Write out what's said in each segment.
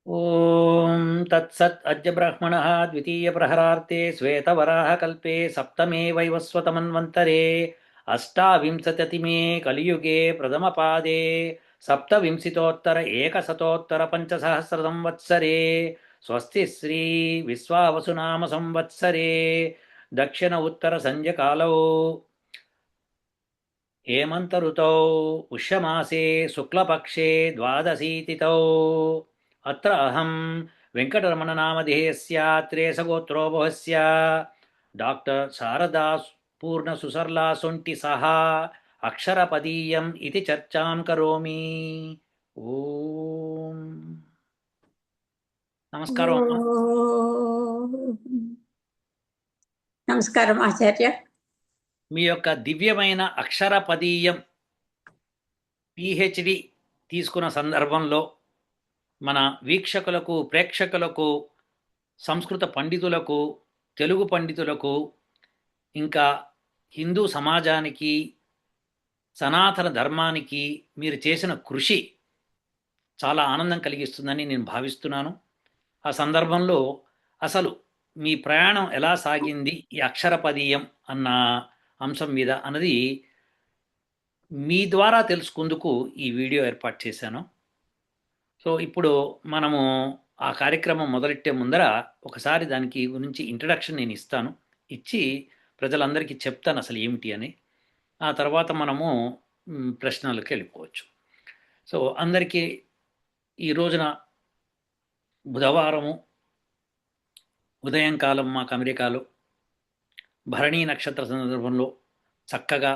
ॐ तत्सत् अद्य ब्रह्मणः द्वितीयप्रहरार्ते श्वेतवराहकल्पे सप्तमे वैवस्वतमन्वन्तरे अष्टाविंशतितमे कलियुगे प्रथमपादे सप्तविंशतोत्तर एकशतोत्तरपञ्चसहस्रसंवत्सरे स्वस्ति श्री विश्वावसुनाम संवत्सरे दक्षिण उत्तरसंध्यकालौ हेमंत ऋतौ पुष्यमासे शुक्लपक्षे द्वादशीतिथौ अत्र अहं वेङ्कटरमणनामधेयस्य त्रेसगोत्रोभवस्य डाक्टर् शारदा पूर्णसुसरला सोण्टि सह अक्षरपदीयम् इति चर्चां करोमि। ఓం నమస్కారం అమ్మా. నమస్కారం ఆచార్య. మీ యొక్క దివ్యమైన అక్షరపదీయం పిహెచ్డి తీసుకున్న సందర్భంలో మన వీక్షకులకు ప్రేక్షకులకు సంస్కృత పండితులకు తెలుగు పండితులకు ఇంకా హిందూ సమాజానికి సనాతన ధర్మానికి మీరు చేసిన కృషి చాలా ఆనందం కలిగిస్తుందని నేను భావిస్తున్నాను. ఆ సందర్భంలో అసలు మీ ప్రయాణం ఎలా సాగింది ఈ అక్షరపదీయం అన్న అంశం మీద అన్నది మీ ద్వారా తెలుసుకుందుకు ఈ వీడియో ఏర్పాటు చేశాను. సో ఇప్పుడు మనము ఆ కార్యక్రమం మొదలెట్టే ముందర ఒకసారి దానికి గురించి ఇంట్రడక్షన్ నేను ఇస్తాను. ఇచ్చి ప్రజలందరికీ చెప్తాను అసలు ఏమిటి అని. ఆ తర్వాత మనము ప్రశ్నలకు వెళ్ళిపోవచ్చు. సో అందరికీ ఈ రోజున బుధవారము ఉదయం కాలం మాకు అమెరికాలో భరణీ నక్షత్ర సందర్భంలో చక్కగా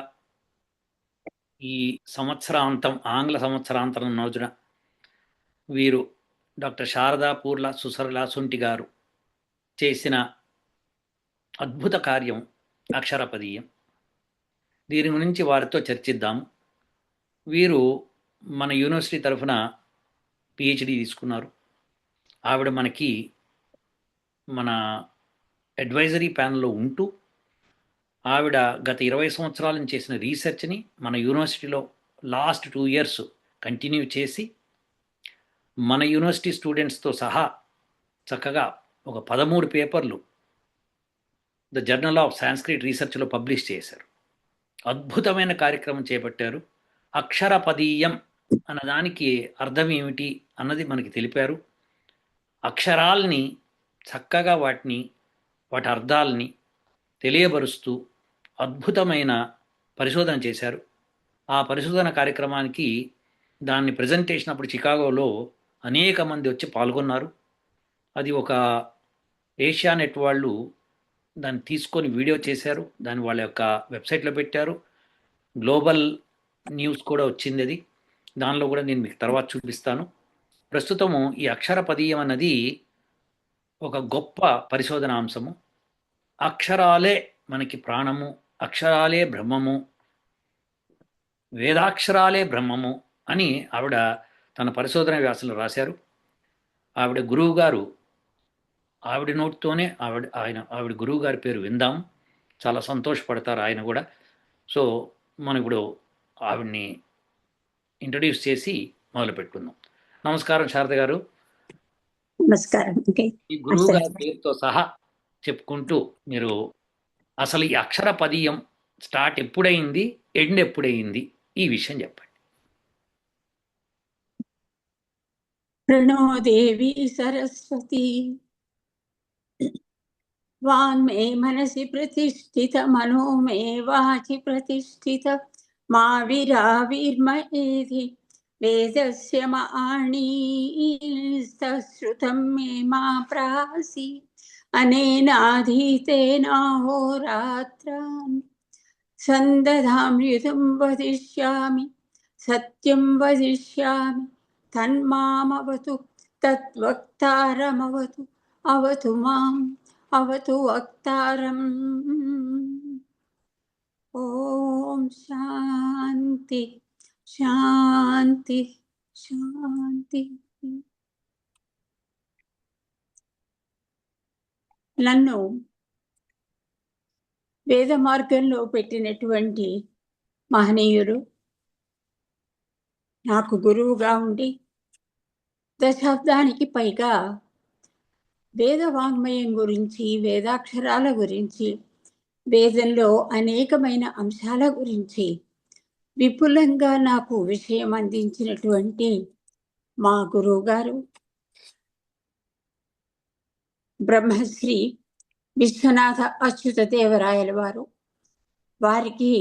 ఈ సంవత్సరాంతం ఆంగ్ల సంవత్సరాంతం రోజున వీరు డాక్టర్ శారదా పూర్ల సుసరలా సొంటి గారు చేసిన అద్భుత కార్యం అక్షరపదీయం. దీని గురించి వారితో చర్చిద్దాము. వీరు మన యూనివర్సిటీ తరఫున పిహెచ్డి తీసుకున్నారు. ఆవిడ మనకి మన అడ్వైజరీ ప్యానల్లో ఉంటూ ఆవిడ గత 20 సంవత్సరాల నుంచి చేసిన రీసెర్చ్ని మన యూనివర్సిటీలో లాస్ట్ 2 ఇయర్స్ కంటిన్యూ చేసి మన యూనివర్సిటీ స్టూడెంట్స్తో సహా చక్కగా ఒక 13 పేపర్లు ద జర్నల్ ఆఫ్ సాంస్క్రిట్ రీసెర్చ్లో పబ్లిష్ చేశారు. అద్భుతమైన కార్యక్రమం చేపట్టారు. అక్షరపదీయం అన్నదానికి అర్థం ఏమిటి అన్నది మనకి తెలిపారు. అక్షరాల్ని చక్కగా వాటి అర్థాలని తెలియబరుస్తూ అద్భుతమైన పరిశోధన చేశారు. ఆ పరిశోధన కార్యక్రమానికి దాన్ని ప్రజెంటేషన్ అప్పుడు చికాగోలో అనేక మంది వచ్చి పాల్గొన్నారు. అది ఒక ఏషియా నెట్ వాళ్ళు దాన్ని తీసుకొని వీడియో చేశారు. దాన్ని వాళ్ళ యొక్క వెబ్సైట్లో పెట్టారు. గ్లోబల్ న్యూస్ కూడా వచ్చింది. అది దానిలో కూడా నేను మీకు తర్వాత చూపిస్తాను. ప్రస్తుతము ఈ అక్షరపదీయం అన్నది ఒక గొప్ప పరిశోధనాంశము. అక్షరాలే మనకి ప్రాణము, అక్షరాలే బ్రహ్మము, వేదాక్షరాలే బ్రహ్మము అని ఆవిడ తన పరిశోధన వ్యాసంలో రాశారు. ఆవిడ గురువు గారు, ఆవిడ నోటితోనే ఆవిడ గురువు గారి పేరు విందాం. చాలా సంతోషపడతారు ఆయన కూడా. సో మనం ఇప్పుడు ఆవిడ్ని ఇంట్రడ్యూస్ చేసి మొదలు పెట్టుకుందాం. నమస్కారం శారద గారు. నమస్కారం. ఈ గురువు గారి పేరుతో సహా చెప్పుకుంటూ మీరు అసలు ఈ అక్షరపదీయం స్టార్ట్ ఎప్పుడైంది, ఎండ్ ఎప్పుడైంది, ఈ విషయం చెప్పండి. ప్రణో దేవి సరస్వతి వాంగ్మే మనసి ప్రతిష్ఠిత మనో మే వాచి ప్రతిష్ఠిత మా విరావిర్మయేధి వేదస్య మాణీస్తశ్రుతం మే మా ప్రాసి అనేనాధీతేనాహోరాత్రాన్ సందధామ్యుతం వదిష్యామి సత్యం వదిష్యామి తన్మామవతు తద్వక్తారమవతు అవతు మాం అవతు వక్తారం. ఓం శాంతి శాంతి శాంతి. నన్ను వేద మార్గంలో పెట్టినటువంటి మహనీయుడు, నాకు గురువుగా ఉండి దశాబ్దానికి పైగా వేద వాంగ్మయం గురించి, వేదాక్షరాల గురించి, వేదంలో అనేకమైన అంశాల గురించి విపులంగా నాకు విషయం అందించినటువంటి మా గురువుగారు బ్రహ్మశ్రీ విశ్వనాథ అచ్యుత దేవరాయల వారికి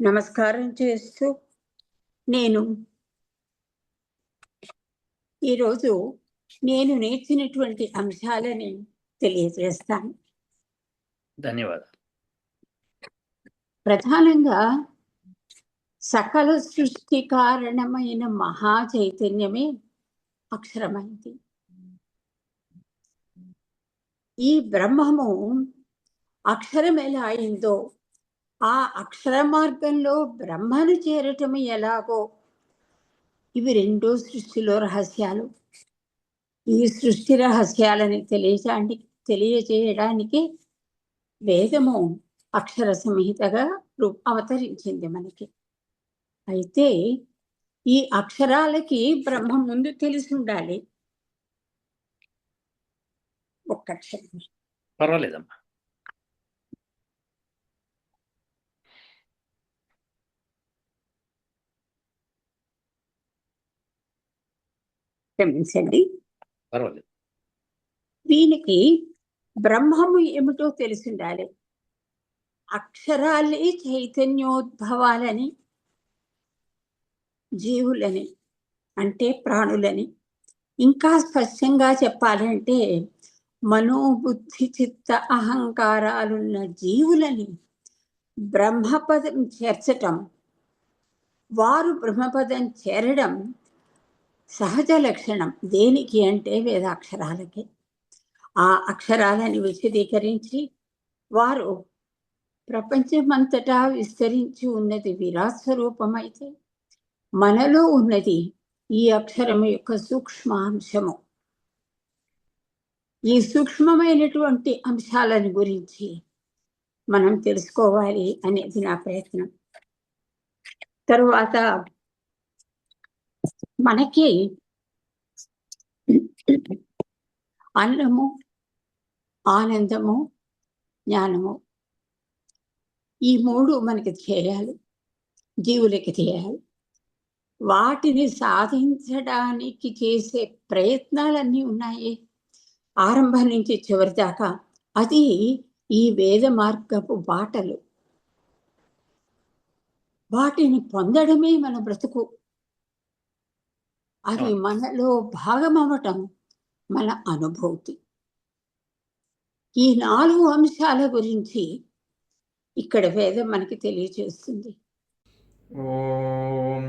నమస్కారం చేస్తూ నేను ఈరోజు నేను నేర్చినటువంటి అంశాలని తెలియజేస్తాను. ధన్యవాదాలు. ప్రధానంగా సకల సృష్టి కారణమైన మహా చైతన్యమే అక్షరమైంది. ఈ బ్రహ్మము అక్షరం ఎలా అయిందో, ఆ అక్షర మార్గంలో బ్రహ్మను చేరటం ఎలాగో, ఇవి రెండో సృష్టిలో రహస్యాలు. ఈ సృష్టి రహస్యాలని తెలియజేయడానికి వేదము అక్షర సంహితగా అవతరించింది మనకి. అయితే ఈ అక్షరాలకి బ్రహ్మ ముందు తెలిసి ఉండాలి. ఒక్క క్షణం. పర్వాలేదమ్మా. క్షమించండి. పర్వాలేదు. దీనికి బ్రహ్మము ఏమిటో తెలిసి ఉండాలి. అక్షరాలే చైతన్యోద్భవాలని, జీవులని అంటే ప్రాణులని, ఇంకా స్పష్టంగా చెప్పాలంటే మనోబుద్ధి చిత్త అహంకారాలున్న జీవులని బ్రహ్మపదం చేర్చటం, వారు బ్రహ్మపదం చేరడం సహజ లక్షణం. దేనికి అంటే వేదాక్షరాలకి. ఆ అక్షరాలని విశదీకరించి వారు ప్రపంచమంతటా విస్తరించి ఉన్నది విరాట్ స్వరూపమైతే, మనలో ఉన్నది ఈ అక్షరం యొక్క సూక్ష్మాంశము. ఈ సూక్ష్మమైనటువంటి అంశాలను గురించి మనం తెలుసుకోవాలి అనేది నా ప్రయత్నం. తరువాత మనకి అన్నము, ఆనందము, జ్ఞానము, ఈ మూడు మనకి చేయాలి, జీవులకి చేయాలి. వాటిని సాధించడానికి చేసే ప్రయత్నాలన్నీ ఉన్నాయి ఆరంభం నుంచి చివరి దాకా. అది ఈ వేద మార్గపు బాటలు. వాటిని పొందడమే మన బ్రతుకు. అవి మనలో భాగమవటం మన అనుభూతి. ఈ 4 అంశాల గురించి ఇక్కడ వేదం మనకి తెలియజేస్తుంది. ఓం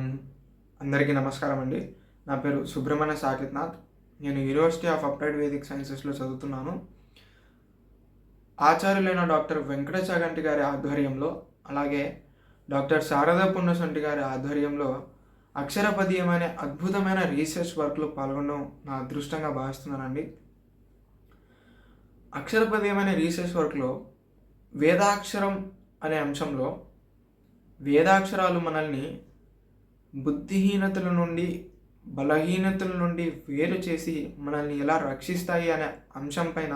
అందరికీ నమస్కారం అండి. నా పేరు సుబ్రహ్మణ్య సాకేత్నాథ్. నేను యూనివర్సిటీ ఆఫ్ అప్లైడ్ వేదిక్ సైన్సెస్లో చదువుతున్నాను. ఆచార్యులైన డాక్టర్ వెంకట చాగంటి గారి ఆధ్వర్యంలో, అలాగే డాక్టర్ శారదా పున్నసంటి గారి ఆధ్వర్యంలో అక్షరపదీయం అనే అద్భుతమైన రీసెర్చ్ వర్క్లో పాల్గొనడం నా అదృష్టంగా భావిస్తున్నానండి. అక్షరపదీయం అనే రీసెర్చ్ వర్క్లో వేదాక్షరం అనే అంశంలో వేదాక్షరాలు మనల్ని బుద్ధిహీనతల నుండి, బలహీనతల నుండి వేరు చేసి మనల్ని ఎలా రక్షిస్తాయి అనే అంశం పైన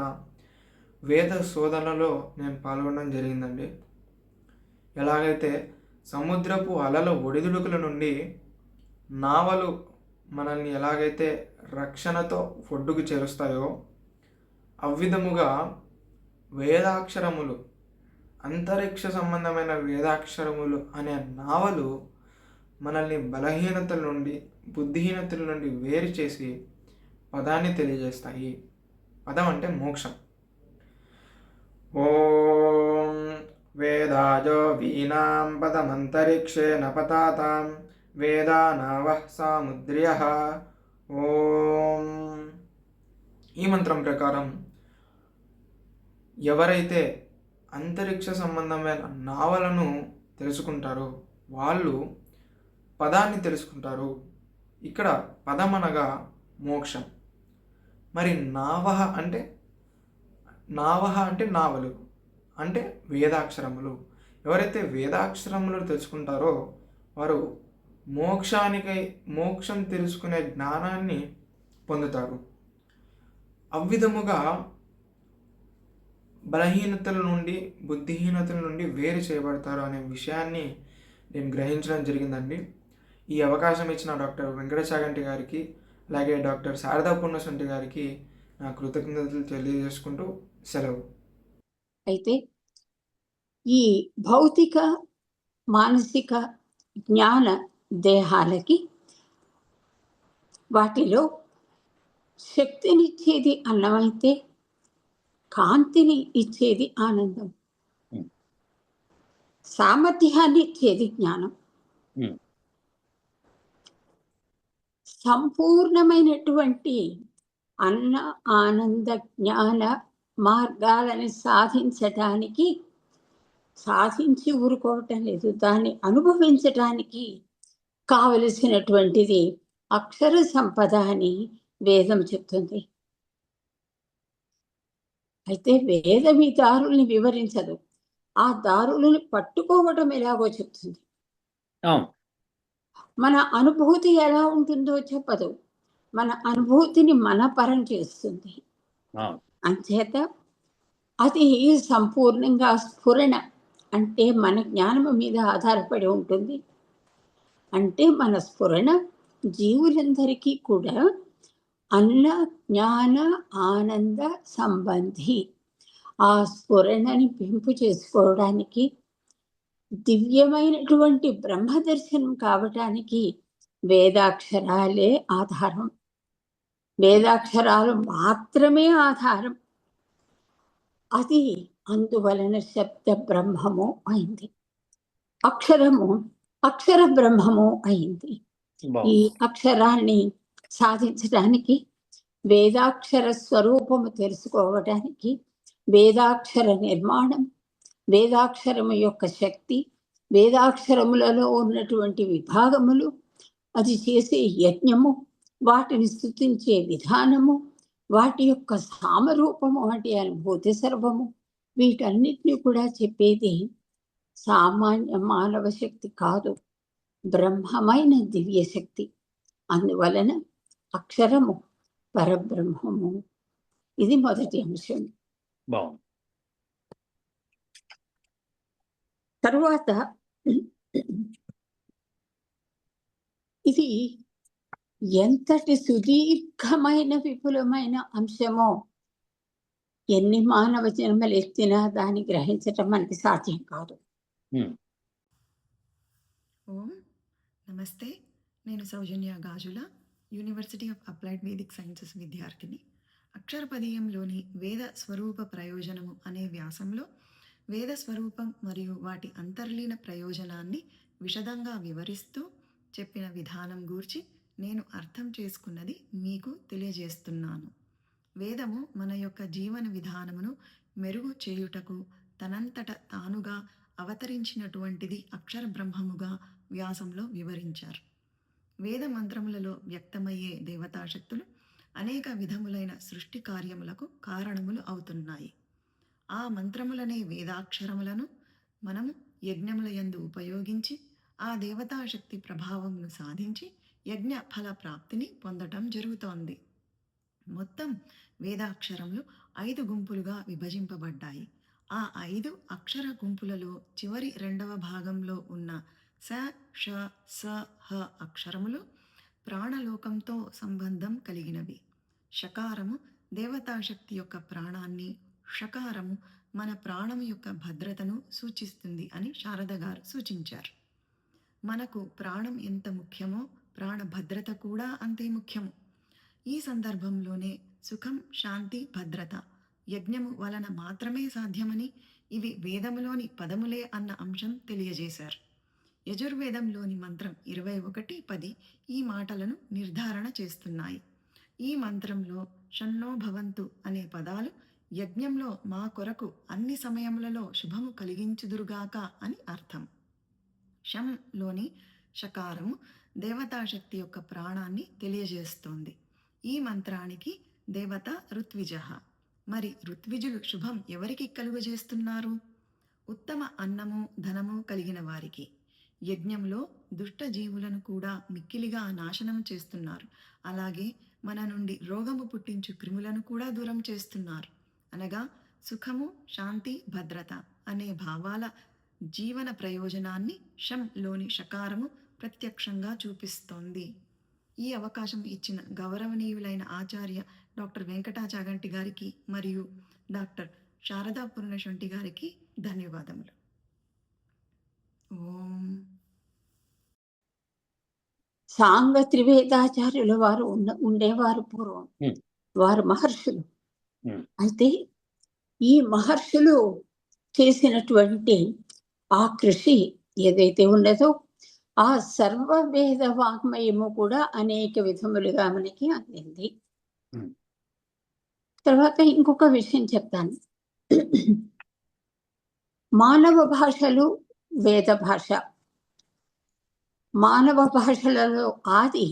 వేద శోధనలో నేను పాల్గొనడం జరిగిందండి. ఎలాగైతే సముద్రపు అలల ఒడిదుడుకుల నుండి నావలు మనల్ని ఎలాగైతే రక్షణతో ఒడ్డుకు చేరుస్తాయో, అవ్విధముగా వేదాక్షరములు, అంతరిక్ష సంబంధమైన వేదాక్షరములు అనే నావలు మనల్ని బలహీనతల నుండి, బుద్ధిహీనతల నుండి వేరు చేసి పదాన్ని తెలియజేస్తాయి. పదం అంటే మోక్షం. ఓం వేదాజో వీనాం పదమంతరిక్షేణ పతాతాం వేదానావః సాముద్ర్యః. ఓం. ఈ మంత్రం ప్రకారం ఎవరైతే అంతరిక్ష సంబంధమైన నావలను తెలుసుకుంటారో వాళ్ళు పదాన్ని తెలుసుకుంటారు. ఇక్కడ పదం అనగా మోక్షం. మరి నావహ అంటే నావలు అంటే వేదాక్షరములు. ఎవరైతే వేదాక్షరములు తెలుసుకుంటారో వారు మోక్షం తెలుసుకునే జ్ఞానాన్ని పొందుతారు. అవ్విధముగా బలహీనతల నుండి, బుద్ధిహీనతల నుండి వేరు చేయబడతారు అనే విషయాన్ని నేను గ్రహించడం జరిగిందండి. ఈ అవకాశం ఇచ్చిన డాక్టర్ వెంకట చాగంటి గారికి, అలాగే డాక్టర్ శారదా పున్నసంటి గారికి నా కృతజ్ఞతలు తెలియజేసుకుంటూ సెలవు. అయితే ఈ భౌతిక, మానసిక, జ్ఞాన దేహాలకి వాటిలో శక్తినిచ్చేది అన్నమైతే కాంతిని ఇచ్చేది ఆనందం, ఉమ్, సామర్థ్యాన్ని ఇచ్చేది జ్ఞానం. ఉమ్, సంపూర్ణమైనటువంటి అన్న ఆనంద జ్ఞాన మార్గాలని సాధించి ఊరుకోవటం లేదు, దాన్ని అనుభవించటానికి కావలసినటువంటిది అక్షర సంపద అని వేదం చెప్తుంది. అయితే వేదం ఈ దారుల్ని వివరించదు, ఆ దారులను పట్టుకోవటం ఎలాగో చెప్తుంది. అవును. మన అనుభూతి ఎలా ఉంటుందో చెప్పదు, మన అనుభూతిని మన పరం చేస్తుంది. అవును. అంచేత అది సంపూర్ణంగా స్ఫురణ అంటే మన జ్ఞానము మీద ఆధారపడి ఉంటుంది. అంటే మన స్ఫురణ జీవులందరికీ కూడా అన్న జ్ఞాన ఆనంద సంబంధి. ఆ స్ఫురణని పెంపు చేసుకోవడానికి, దివ్యమైనటువంటి బ్రహ్మ దర్శనం కావటానికి వేదాక్షరాలే ఆధారం. వేదాక్షరాలు మాత్రమే ఆధారం. అది అందువలన శబ్ద బ్రహ్మము అయింది, అక్షరము అక్షర బ్రహ్మము అయింది. ఈ బాగుంది. అక్షరాన్ని సాధించడానికి, వేదాక్షర స్వరూపము తెలుసుకోవడానికి, వేదాక్షర నిర్మాణం, వేదాక్షరము యొక్క శక్తి, వేదాక్షరములలో ఉన్నటువంటి విభాగములు, అది చేసే యజ్ఞము, వాటిని స్తుతించే విధానము, వాటి యొక్క సామరూపము అంటే అనుభూతి సర్వము, వీటన్నిటిని కూడా చెప్పేది సామాన్య మానవ శక్తి కాదు, బ్రహ్మమైన దివ్య శక్తి. అందువలన అక్షరము పరబ్రహ్మము. ఇది మొదటి అంశం. బాగుంది. తరువాత ఇది ఎంతటి సుదీర్ఘమైన విపులమైన అంశమో, ఎన్ని మానవ జన్మలు ఎత్తినా దాన్ని గ్రహించటం మనకి సాధ్యం కాదు. ఉమ్, ఓం నమస్తే. నేను Soujanya Gajula, university of applied Vedic sciences విద్యార్థిని. అక్షరపదీయంలోని వేద స్వరూప ప్రయోజనము అనే వ్యాసంలో వేద స్వరూపం మరియు వాటి అంతర్లీన ప్రయోజనాన్ని విశదంగా వివరిస్తూ చెప్పిన విధానం గూర్చి నేను అర్థం చేసుకున్నది మీకు తెలియజేస్తున్నాను. వేదము మన యొక్క జీవన విధానమును మెరుగు చేయుటకు తనంతట తానుగా అవతరించినటువంటిది అక్షర బ్రహ్మముగా వ్యాసంలో వివరించారు. వేద మంత్రములలో వ్యక్తమయ్యే దేవతాశక్తులు అనేక విధములైన సృష్టి కార్యములకు కారణములు అవుతున్నాయి. ఆ మంత్రములనే వేదాక్షరములను మనము యజ్ఞముల యందు ఉపయోగించి ఆ దేవతాశక్తి ప్రభావమును సాధించి యజ్ఞ ఫల ప్రాప్తిని పొందటం జరుగుతోంది. మొత్తం వేదాక్షరములు 5 గుంపులుగా విభజింపబడ్డాయి. ఆ 5 అక్షర గుంపులలో చివరి 2వ భాగంలో ఉన్న స, ష, స, హ అక్షరములు ప్రాణలోకంతో సంబంధం కలిగినవి. షకారము దేవతాశక్తి యొక్క ప్రాణాన్ని, షకారము మన ప్రాణము యొక్క భద్రతను సూచిస్తుంది అని శారద గారు సూచించారు. మనకు ప్రాణం ఎంత ముఖ్యమో ప్రాణ భద్రత కూడా అంతే ముఖ్యము. ఈ సందర్భంలోనే సుఖం, శాంతి, భద్రత యజ్ఞము వలన మాత్రమే సాధ్యమని, ఇవి వేదములోని పదములే అన్న అంశం తెలియజేశారు. యజుర్వేదంలోని మంత్రం 21:10 ఈ మాటలను నిర్ధారణ చేస్తున్నాయి. ఈ మంత్రంలో షన్నో భవంతు అనే పదాలు యజ్ఞంలో మా కొరకు అన్ని సమయములలో శుభము కలిగించుదురుగాక అని అర్థం. షంలోని షకారము దేవతాశక్తి యొక్క ప్రాణాన్ని తెలియజేస్తోంది. ఈ మంత్రానికి దేవత ఋత్విజః. మరి ఋత్విజులు శుభం ఎవరికి కలుగజేస్తున్నారు? ఉత్తమ అన్నము, ధనము కలిగిన వారికి. యజ్ఞంలో దుష్ట జీవులను కూడా మిక్కిలిగా నాశనం చేస్తున్నారు. అలాగే మన నుండి రోగము పుట్టించు క్రిములను కూడా దూరం చేస్తున్నారు. అనగా సుఖము, శాంతి, భద్రత అనే భావాల జీవన ప్రయోజనాన్ని షంలోని షకారము ప్రత్యక్షంగా చూపిస్తోంది. ఈ అవకాశం ఇచ్చిన గౌరవనీయులైన ఆచార్య డాక్టర్ వెంకటాచాగంటి గారికి మరియు డాక్టర్ శారదా పూర్ణశెట్టి గారికి ధన్యవాదములు. ఓం. సాంగ త్రివేదాచార్యుల వారు ఉండేవారు పూర్వం. Hmm. వారు మహర్షులు. Hmm. అయితే ఈ మహర్షులు చేసినటువంటి ఆ కృషి ఏదైతే ఉన్నదో ఆ సర్వవేద వాగ్మయము కూడా అనేక విధములుగా మనకి అందింది. Hmm. తర్వాత ఇంకొక విషయం చెప్తాను. మానవ భాషలు వేద భాష. మానవ భాషలలో ఆది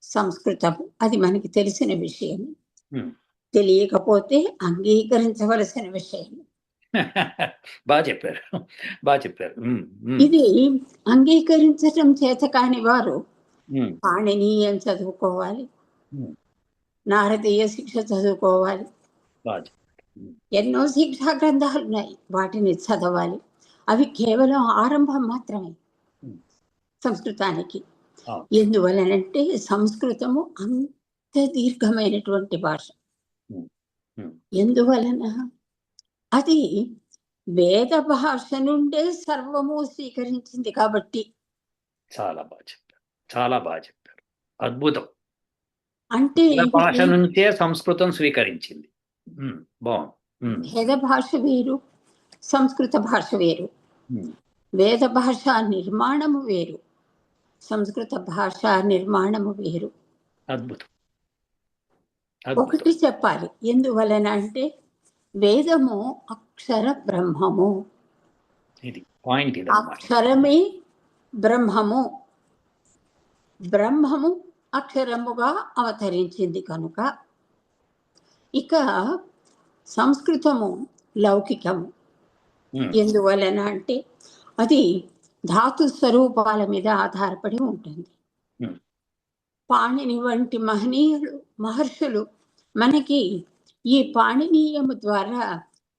సంస్కృతం, అది మనకి తెలిసిన విషయం. Hmm. తెలియకపోతే అంగీకరించవలసిన విషయం. బాగా చెప్పారు, బాగా చెప్పారు. ఇది అంగీకరించటం చేత కాని వారు Hmm. పాణినీయం చదువుకోవాలి, Hmm. నారదీయ శిక్ష చదువుకోవాలి, బాగా చెప్పారు. ఎన్నో శిక్షా గ్రంథాలు ఉన్నాయి, వాటిని చదవాలి. అవి కేవలం ఆరంభం మాత్రమే సంస్కృతానికి. Ah. ఎందువలనంటే సంస్కృతము అంత దీర్ఘమైనటువంటి భాష. ఎందువలన అది వేద భాష నుండే సర్వము స్వీకరించింది కాబట్టి. చాలా బాగా చెప్పారు, చాలా బాగా చెప్పారు. అద్భుతం. అంటే భాష నుంచే సంస్కృతం స్వీకరించింది. బాగుంది. వేద భాష వేరు, సంస్కృత భాష వేరు. వేద భాష నిర్మాణము వేరు, సంస్కృత భాష నిర్మాణము వేరు. అద్భుతం. ఒకటి చెప్పాలి, ఎందువలన అంటే వేదము అక్షర బ్రహ్మము. ఇది పాయింట్. అక్షరమే బ్రహ్మము, బ్రహ్మము అక్షరముగా అవతరించింది కనుక. ఇక సంస్కృతము లౌకికము. ఎందువలన అంటే అది ధాతు స్వరూపాల మీద ఆధారపడి ఉంటుంది. పాణిని వంటి మహర్షులు మనకి ఈ పాణినీయము ద్వారా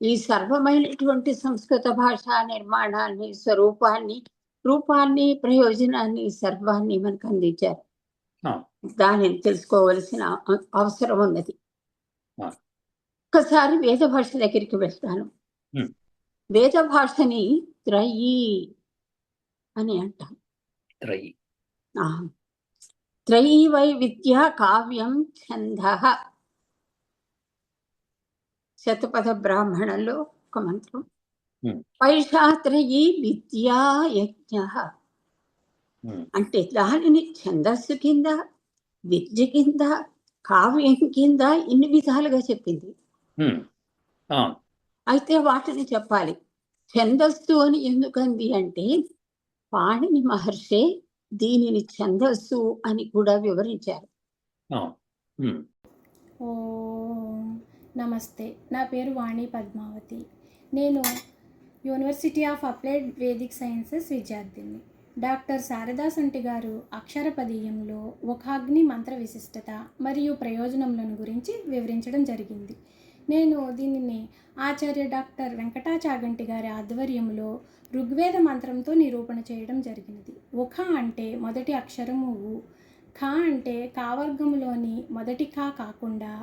ఈ సర్వమైనటువంటి సంస్కృత భాషా నిర్మాణాన్ని, స్వరూపాన్ని, రూపాన్ని, ప్రయోజనాన్ని, సర్వాన్ని మనకు అందించారు. దానిని తెలుసుకోవలసిన అవసరం ఉన్నది. ఒక్కసారి వేద భాష దగ్గరికి వెళ్తాను. వేద భాషని త్రయీ అని అంటాం. త్రయీ వై విద్య కావ్యం ఛందః. శతపథ బ్రాహ్మణంలో ఒక మంత్రం. పైషా త్రయీ విద్యా యజ్ఞః అంటే దానిని ఛందస్సు కింద, విద్య కింద, కావ్యం కింద ఇన్ని విధాలుగా చెప్పింది. అయితే వాటిని చెప్పాలి. ఛందస్సు అని ఎందుకంది అంటే పాణిని మహర్షి దీనిని ఛందస్సు అని కూడా వివరించారు. నమస్తే, నా పేరు వాణి పద్మావతి. నేను university of applied Vedic sciences విద్యార్థిని. డాక్టర్ శారదా సంటి గారు అక్షరపదీయంలో ఒకాగ్ని మంత్ర విశిష్టత మరియు ప్రయోజనములను గురించి వివరించడం జరిగింది. నేను దీనిని ఆచార్య డాక్టర్ వెంకటాచాగంటి గారి ఆధ్వర్యంలో ఋగ్వేద మంత్రంతో నిరూపణ చేయడం జరిగినది. ఉఖ అంటే మొదటి అక్షరము ఉ, ఖ అంటే కావర్గములోని మొదటి ఖ కాకుండా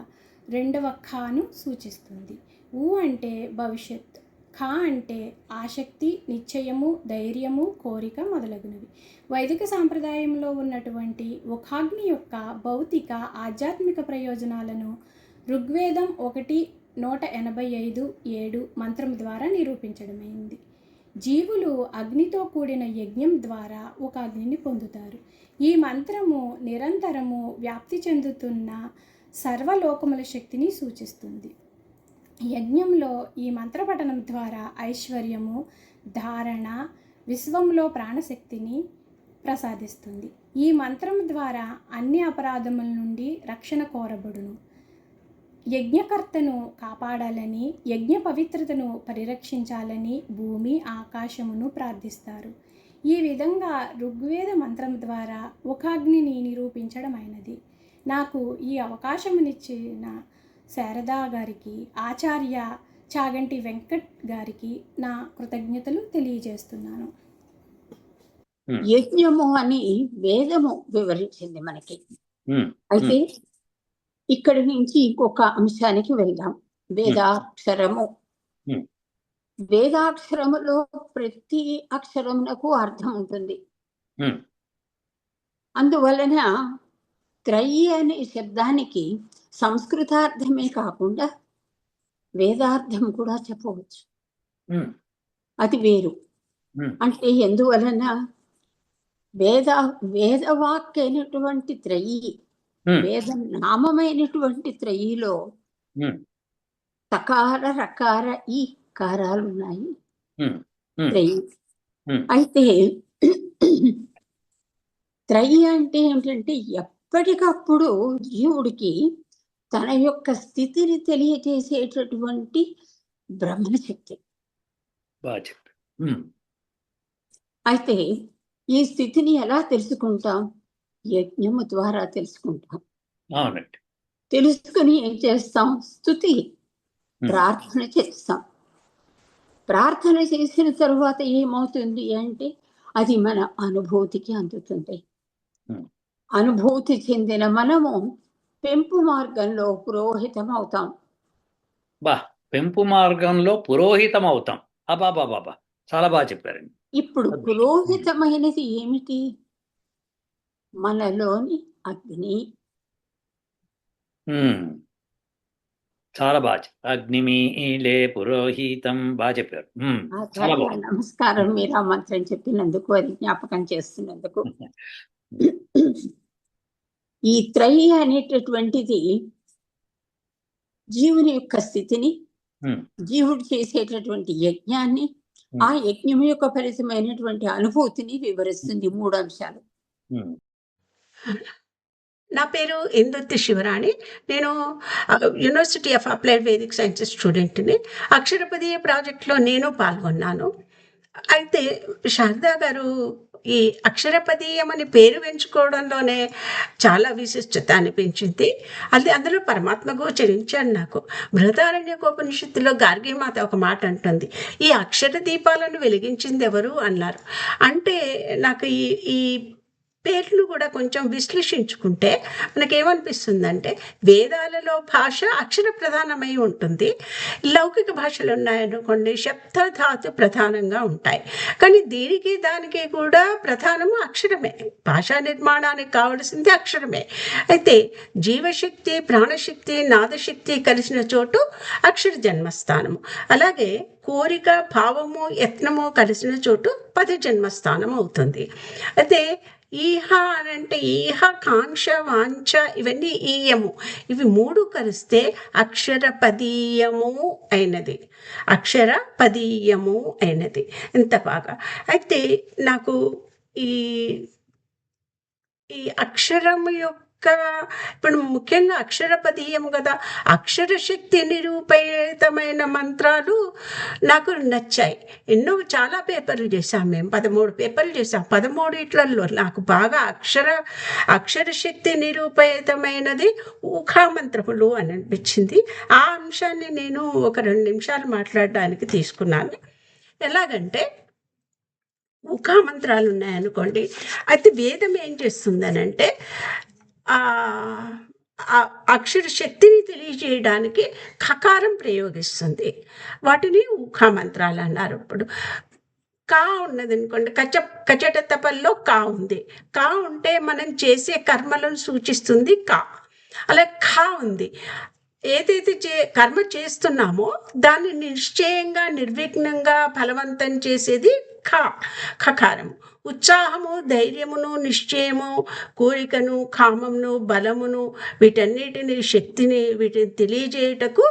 రెండవ ఖాను సూచిస్తుంది. ఉ అంటే భవిష్యత్, ఖ అంటే ఆసక్తి, నిశ్చయము, ధైర్యము, కోరిక మొదలగునవి. వైదిక సాంప్రదాయంలో ఉన్నటువంటి ఒకాగ్ని యొక్క భౌతిక, ఆధ్యాత్మిక ప్రయోజనాలను ఋగ్వేదం 1:185:7 మంత్రం ద్వారా నిరూపించడమైంది. జీవులు అగ్నితో కూడిన యజ్ఞం ద్వారా ఒక అగ్నిని పొందుతారు. ఈ మంత్రము నిరంతరము వ్యాప్తి చెందుతున్న సర్వలోకముల శక్తిని సూచిస్తుంది. యజ్ఞంలో ఈ మంత్రపఠనం ద్వారా ఐశ్వర్యము, ధారణ, విశ్వంలో ప్రాణశక్తిని ప్రసాదిస్తుంది. ఈ మంత్రం ద్వారా అన్ని అపరాధముల నుండి రక్షణ కోరబడును. యజ్ఞకర్తను కాపాడాలని, యజ్ఞ పవిత్రతను పరిరక్షించాలని భూమి, ఆకాశమును ప్రార్థిస్తారు. ఈ విధంగా ఋగ్వేద మంత్రం ద్వారా ఒకాగ్నిని నిరూపించడమైనది. నాకు ఈ అవకాశమునిచ్చిన శారదా గారికి, ఆచార్య చాగంటి వెంకట్ గారికి నా కృతజ్ఞతలు తెలియజేస్తున్నాను. యజ్ఞము అని వేదము వివరించింది మనకి. ఉమ్, అయితే ఇక్కడి నుంచి ఇంకొక అంశానికి వెళ్దాం. వేదాక్షరము. Hmm. వేదాక్షరములో ప్రతి అక్షరమునకు అర్థం ఉంటుంది. Hmm. అందువలన త్రయి అనే శబ్దానికి సంస్కృతార్థమే కాకుండా వేదార్థం కూడా చెప్పవచ్చు. Hmm. అది వేరు. Hmm. అంటే ఎందువలన వేదవాక్ అయినటువంటి త్రయి, Hmm. వేద నామమైనటువంటి త్రయిలో Hmm. తకార రకార ఈ కారాలు ఉన్నాయి. Hmm. Hmm. త్రయి. Hmm. అయితే త్రయి అంటే ఏమిటంటే ఎప్పటికప్పుడు జీవుడికి తన యొక్క స్థితిని తెలియజేసేటటువంటి బ్రహ్మశక్తి. బాగా చెప్పారు. Hmm. అయితే ఈ స్థితిని ఎలా తెలుసుకుంటాం? యజ్ఞము ద్వారా తెలుసుకుంటాం. అవునండి. తెలుసుకుని ఏం చేస్తాం? స్తుతి, Hmm. ప్రార్థన చేస్తాం. ప్రార్థన చేసిన తరువాత ఏమవుతుంది అంటే అది మన అనుభూతికి అందుతుంది. Hmm. అనుభూతి చెందిన మనము పెంపు మార్గంలో పురోహితం అవుతాం. పెంపు మార్గంలో పురోహితం అవుతాం. అబాబాబాబా, చాలా బాగా చెప్పారండి. ఇప్పుడు పురోహితమైనది ఏమిటి? మనలోని అగ్ని. చాలా బాగా అగ్నిమీలే పురోహితం, బాగా చెప్పారు. చాలా ఆచార్య బాగుంది. నమస్కారం, మీరు ఆ మంత్రం చెప్పినందుకు, అది జ్ఞాపకం చేస్తున్నందుకు. ఈ త్రయి అనేటటువంటిది జీవుని యొక్క స్థితిని, జీవుడు చేసేటటువంటి యజ్ఞాన్ని, ఆ యజ్ఞం యొక్క ఫలితమైనటువంటి అనుభూతిని వివరిస్తుంది. 3 అంశాలు. నా పేరు ఇందుర్తి శివరాణి. నేను university of applied Vedic sciences స్టూడెంట్ని. అక్షరపదీయ ప్రాజెక్ట్లో నేను పాల్గొన్నాను. అయితే శారదా గారు ఈ అక్షరపదీయం అని పేరు పెంచుకోవడంలోనే చాలా విశిష్టత అనిపించింది. అందులో పరమాత్మ గోచరించాడు నాకు. బృహదారణ్యకోపనిషత్తులో గార్గీమాత ఒక మాట అంటుంది, ఈ అక్షర దీపాలను వెలిగించింది ఎవరు అన్నారు. అంటే నాకు ఈ పేర్లు కూడా కొంచెం విశ్లేషించుకుంటే మనకేమనిపిస్తుందంటే వేదాలలో భాష అక్షర ప్రధానమై ఉంటుంది. లౌకిక భాషలు ఉన్నాయనుకోండి శబ్ద ధాతు ప్రధానంగా ఉంటాయి. కానీ దీనికి దానికి కూడా ప్రధానము అక్షరమే. భాషా నిర్మాణానికి కావలసింది అక్షరమే. అయితే జీవశక్తి, ప్రాణశక్తి, నాదశక్తి కలిసిన చోటు అక్షర జన్మస్థానము. అలాగే కోరిక, భావము, యత్నము కలిసిన చోటు పద జన్మస్థానం అవుతుంది. అయితే ఈహ అనంటే ఈహ, కాంక్ష, వాంఛ, ఇవన్నీ ఈయము. ఇవి 3 కలిస్తే అక్షరపదీయము అయినది. అక్షరపదీయము అయినది. ఎంత బాగా. అయితే నాకు ఈ అక్షరము యొక్క ఇప్పుడు ముఖ్యంగా అక్షరపదీయము కదా, అక్షరశక్తి నిరూపితమైన మంత్రాలు నాకు నచ్చాయి. చాలా పేపర్లు చేశాం మేము. 13 పేపర్లు చేశాం. 13 నాకు బాగా అక్షరశక్తి నిరూపితమైనది ఊఖామంత్రములు అని అనిపించింది. ఆ అంశాన్ని నేను ఒక 2 నిమిషాలు మాట్లాడడానికి తీసుకున్నాను. ఎలాగంటే ఊఖామంత్రాలు ఉన్నాయనుకోండి, అయితే వేదం ఏం చేస్తుందనంటే అక్షర శక్తిని తెలియజేయడానికి ఖకారం ప్రయోగిస్తుంది. వాటిని ఊఖామంత్రాలు అన్నారు. ఇప్పుడు కా ఉన్నది అనుకోండి, కచట తపల్లో కా ఉంది. కా ఉంటే మనం చేసే కర్మలను సూచిస్తుంది కా. అలా ఖా ఉంది. ఏదైతే కర్మ చేస్తున్నామో దాన్ని నిశ్చయంగా, నిర్విఘ్నంగా ఫలవంతం చేసేది ఖకారము. ఉత్సాహము, ధైర్యమును, నిశ్చయము, కోరికను, కామమును, బలమును, వీటన్నిటిని, శక్తిని, వీటిని తెలియజేయటకు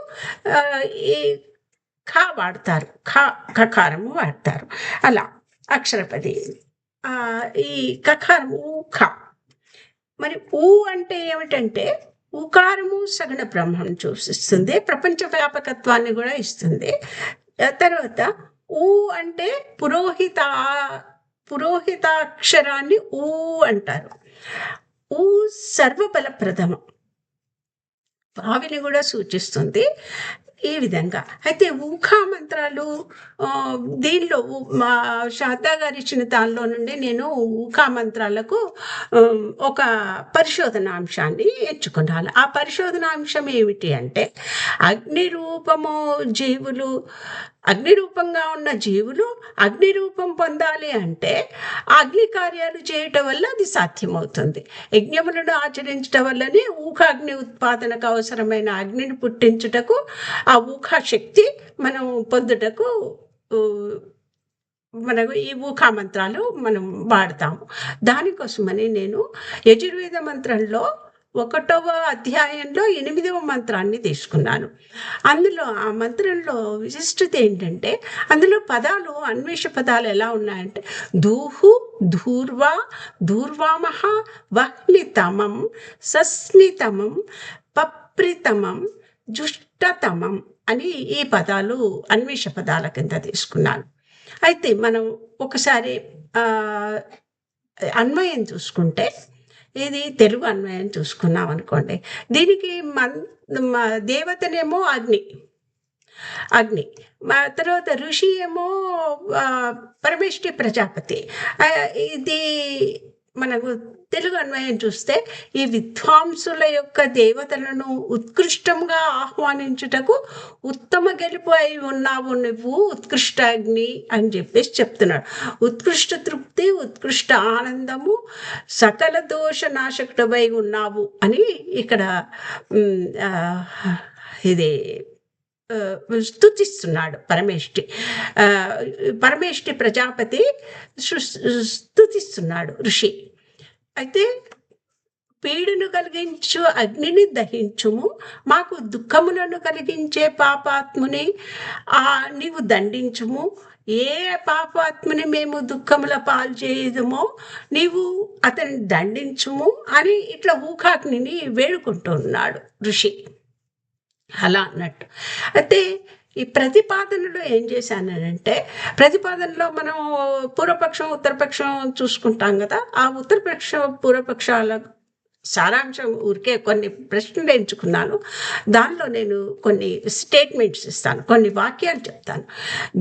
ఈ వాడతారు. ఖకారము వాడతారు. అలా అక్షరపది ఈ ఖకారము ఖ. మరి ఊ అంటే ఏమిటంటే ఊకారము సగుణ బ్రహ్మను సూచిస్తుంది, ప్రపంచ వ్యాపకత్వాన్ని కూడా ఇస్తుంది. తర్వాత ఊ అంటే పురోహితాక్షరాన్ని ఊ అంటారు. ఊ సర్వబలప్రదము వావిని కూడా సూచిస్తుంది ఈ విధంగా. అయితే ఊఖా మంత్రాలు దీనిలో మా శారదా గారు ఇచ్చిన దానిలో నుండి నేను ఊఖా మంత్రాలకు ఒక పరిశోధనాంశాన్ని ఎంచుకున్నాను. ఆ పరిశోధనాంశం ఏమిటి అంటే, అగ్ని రూపము జీవులు, అగ్ని రూపంగా ఉన్న జీవులు అగ్ని రూపం పొందాలి అంటే అగ్ని కార్యాలు చేయటం వల్ల అది సాధ్యమవుతుంది. యజ్ఞములను ఆచరించటం వల్లనే ఊహాగ్ని ఉత్పాదనకు అవసరమైన అగ్నిని పుట్టించుటకు, ఆ ఊహా శక్తి మనం పొందుటకు మనకు ఈ ఊఖా మంత్రాలు మనం వాడతాము. దానికోసమని నేను యజుర్వేద మంత్రంలో 1వ అధ్యాయంలో 8వ మంత్రాన్ని తీసుకున్నాను. అందులో ఆ మంత్రంలో విశిష్టత ఏంటంటే, అందులో పదాలు అన్వేష పదాలు ఎలా ఉన్నాయంటే, దూహు, ధూర్వా, ధూర్వామహ, వహ్నితమం, సస్నితమం, పప్రితమం, జుష్టతమం అని ఈ పదాలు అన్వేష పదాల కింద తీసుకున్నాను. అయితే మనం ఒకసారి అన్వయం చూసుకుంటే, ఇది తెలుగు అన్వయం చూసుకున్నాం అనుకోండి, దీనికి దేవతనేమో అగ్ని, తర్వాత ఋషి ఏమో పరమేష్టి ప్రజాపతి. ఇది మనకు తెలుగు అన్వయం చూస్తే, ఈ విద్వాంసుల యొక్క దేవతలను ఉత్కృష్టంగా ఆహ్వానించుటకు ఉత్తమ గెలుపు అయి ఉన్నావు నువ్వు ఉత్కృష్ట అగ్ని అని చెప్పేసి చెప్తున్నాడు. ఉత్కృష్ట తృప్తి, ఉత్కృష్ట ఆనందము, సకల దోష నాశకుడవై ఉన్నావు అని ఇక్కడ ఇది స్తుతిస్తున్నాడు పరమేష్టి ప్రజాపతి స్తుతిస్తున్నాడు ఋషి. అయితే పీడును కలిగించు అగ్నిని దహించుము, మాకు దుఃఖములను కలిగించే పాపాత్ముని నీవు దండించుము, ఏ పాపాత్ముని మేము దుఃఖముల పాలు చేయదుమో నీవు అతన్ని దండించుము అని ఇట్లా ఊఖాగ్నిని వేడుకుంటూ ఉన్నాడు ఋషి. అలా అన్నట్టు. అయితే ఈ ప్రతిపాదనలో ఏం చేశానంటే, ప్రతిపాదనలో మనం పూర్వపక్షం ఉత్తరపక్షం చూసుకుంటాం కదా. ఆ ఉత్తరపక్ష పూర్వపక్షాల సారాంశం ఊరికే కొన్ని ప్రశ్నలు ఎంచుకున్నాను. దానిలో నేను కొన్ని స్టేట్మెంట్స్ ఇస్తాను, కొన్ని వాక్యాలు చెప్తాను.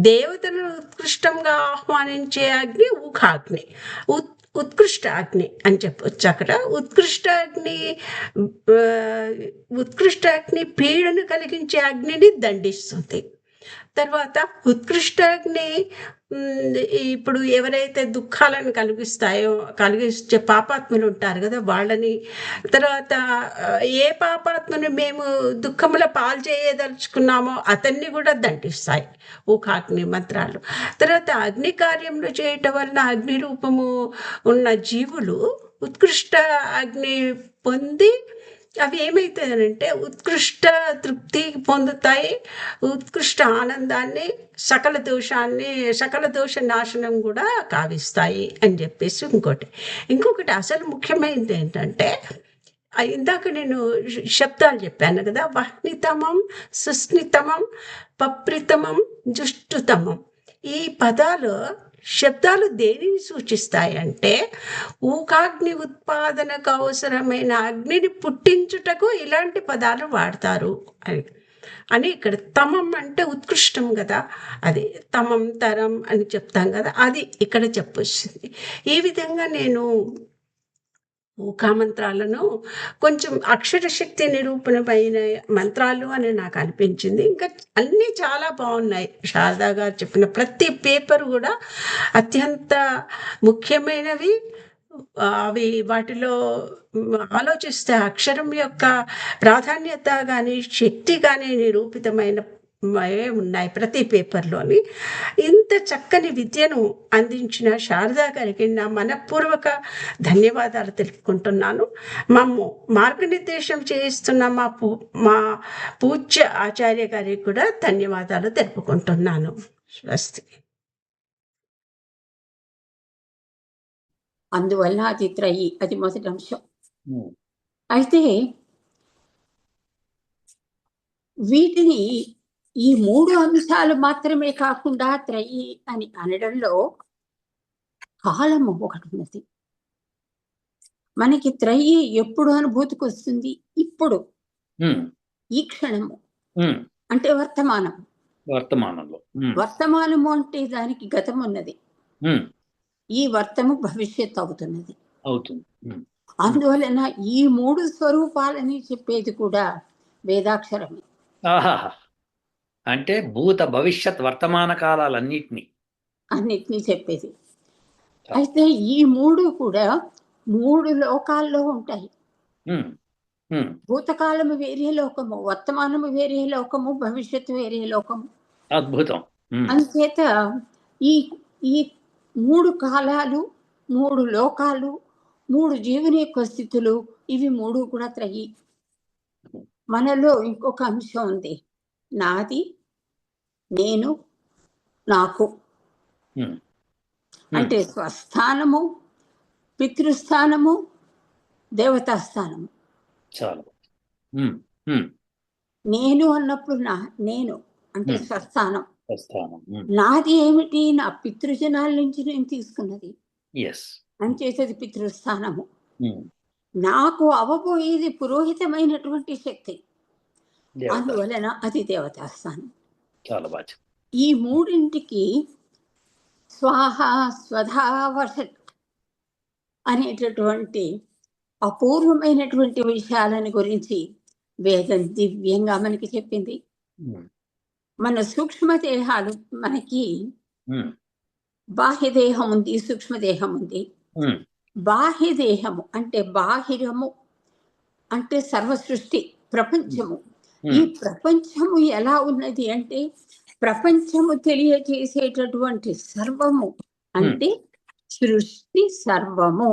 దేవతలను ఉత్కృష్టంగా ఆహ్వానించే అగ్ని ఊఖాగ్ని, ఉత్కృష్ట అగ్ని అని చెప్పొచ్చు. అక్కడ ఉత్కృష్ట అగ్ని పీడను కలిగించే అగ్నిని దండిస్తుంది. తర్వాత ఉత్కృష్ట అగ్ని ఇప్పుడు ఎవరైతే దుఃఖాలను కలిగించే పాపాత్ములు ఉంటారు కదా వాళ్ళని, తర్వాత ఏ పాపాత్మను మేము దుఃఖముల పాలు చేయదలుచుకున్నామో అతన్ని కూడా దండిస్తాయి ఊఖాగ్ని మంత్రాలు. తర్వాత అగ్ని కార్యములు చేయటం వలన అగ్ని రూపము ఉన్న జీవులు ఉత్కృష్ట అగ్ని పొంది అవి ఏమవుతాయనంటే ఉత్కృష్ట తృప్తి పొందుతాయి, ఉత్కృష్ట ఆనందాన్ని, సకల దోష నాశనం కూడా కావిస్తాయి అని చెప్పేసి ఇంకొకటి అసలు ముఖ్యమైనది ఏంటంటే, ఇందాక నేను శబ్దాలు చెప్పాను కదా, వహ్నితమం, సుస్నితమం, పప్రితమం, జుష్టుతమం. ఈ శబ్దాలు దేనిని సూచిస్తాయంటే, ఊకాగ్ని ఉత్పాదనకు అవసరమైన అగ్నిని పుట్టించుటకు ఇలాంటి పదాలు వాడతారు అని ఇక్కడ తమం అంటే ఉత్కృష్టం కదా, అది తమం తరం అని చెప్తాం కదా, అది ఇక్కడ చెప్పొచ్చింది. ఈ విధంగా నేను ఊఖా మంత్రాలను కొంచెం అక్షరశక్తి నిరూపణమైన మంత్రాలు అని నాకు అనిపించింది. ఇంకా అన్నీ చాలా బాగున్నాయి. శారదా గారు చెప్పిన ప్రతి పేపర్ కూడా అత్యంత ముఖ్యమైనవి. అవి వాటిలో ఆలోచిస్తే అక్షరం యొక్క ప్రాధాన్యత కానీ శక్తి కానీ నిరూపితమైన ఉన్నాయి ప్రతి పేపర్లోని. ఇంత చక్కని విద్యను అందించిన శారదా గారికి నా మనపూర్వక ధన్యవాదాలు తెలుపుకుంటున్నాను. మార్గనిర్దేశం చేయిస్తున్న మా పూజ్య ఆచార్య గారికి కూడా ధన్యవాదాలు తెలుపుకుంటున్నాను. స్వస్తి. అందువల్ల అది త్రయి, అది మొదటి అంశం. అయితే వీటిని ఈ 3 అంశాలు మాత్రమే కాకుండా త్రయి అని అనడంలో కాలము ఒకటి ఉన్నది. మనకి త్రయి ఎప్పుడు అనుభూతికి వస్తుంది? ఇప్పుడు, ఉమ్, ఈ క్షణము ఉమ్, అంటే వర్తమానం. వర్తమానంలో. వర్తమానము అంటే దానికి గతం ఉన్నది, ఉమ్, ఈ వర్తము భవిష్యత్ అవుతున్నది. అవుతుంది. అందువలన ఈ 3 స్వరూపాలని చెప్పేది కూడా వేదాక్షరమే. ఆహాహా. అంటే భూత భవిష్యత్ వర్తమాన కాలాలన్నిటినీ. అన్నిటినీ చెప్పేది. అయితే ఈ 3 కూడా 3 లోకాల్లో ఉంటాయి. ఉమ్, ఉమ్, భూతకాలము వేరే లోకము, వర్తమానము వేరే లోకము, భవిష్యత్తు వేరే లోకము. అద్భుతం. అందుచేత ఈ ఈ 3 కాలాలు, 3 లోకాలు, 3 జీవుని యొక్క స్థితులు, ఇవి 3 కూడా త్రయి. మనలో ఇంకొక అంశం ఉంది, నాది, నేను, నాకు. అంటే స్వస్థానము, పితృస్థానము, దేవతా స్థానము. చాలా. నేను అన్నప్పుడు నేను అంటే స్వస్థానం. స్వస్థానం. నాది ఏమిటి? నా పితృజనాల నుంచి నేను తీసుకున్నది, ఎస్. అంచేతది పితృస్థానము. నాకు అవబోయేది పురోహితమైనటువంటి శక్తి, అందువలన అది దేవతా స్థానం. చాలా బాగా. ఈ మూడింటికి స్వాహ స్వధా వషట్ అనేటటువంటి అపూర్వమైనటువంటి విషయాలని గురించి వేదం దివ్యంగా మనకి చెప్పింది. మన సూక్ష్మదేహాలు, మనకి బాహ్యదేహం ఉంది, సూక్ష్మదేహం ఉంది. బాహ్యదేహము అంటే బాహిరము అంటే సర్వ సృష్టి, ప్రపంచము. ఈ ప్రపంచము ఎలా ఉన్నది అంటే ప్రపంచము తెలియజేసేటటువంటి సర్వము అంటే సృష్టి సర్వము.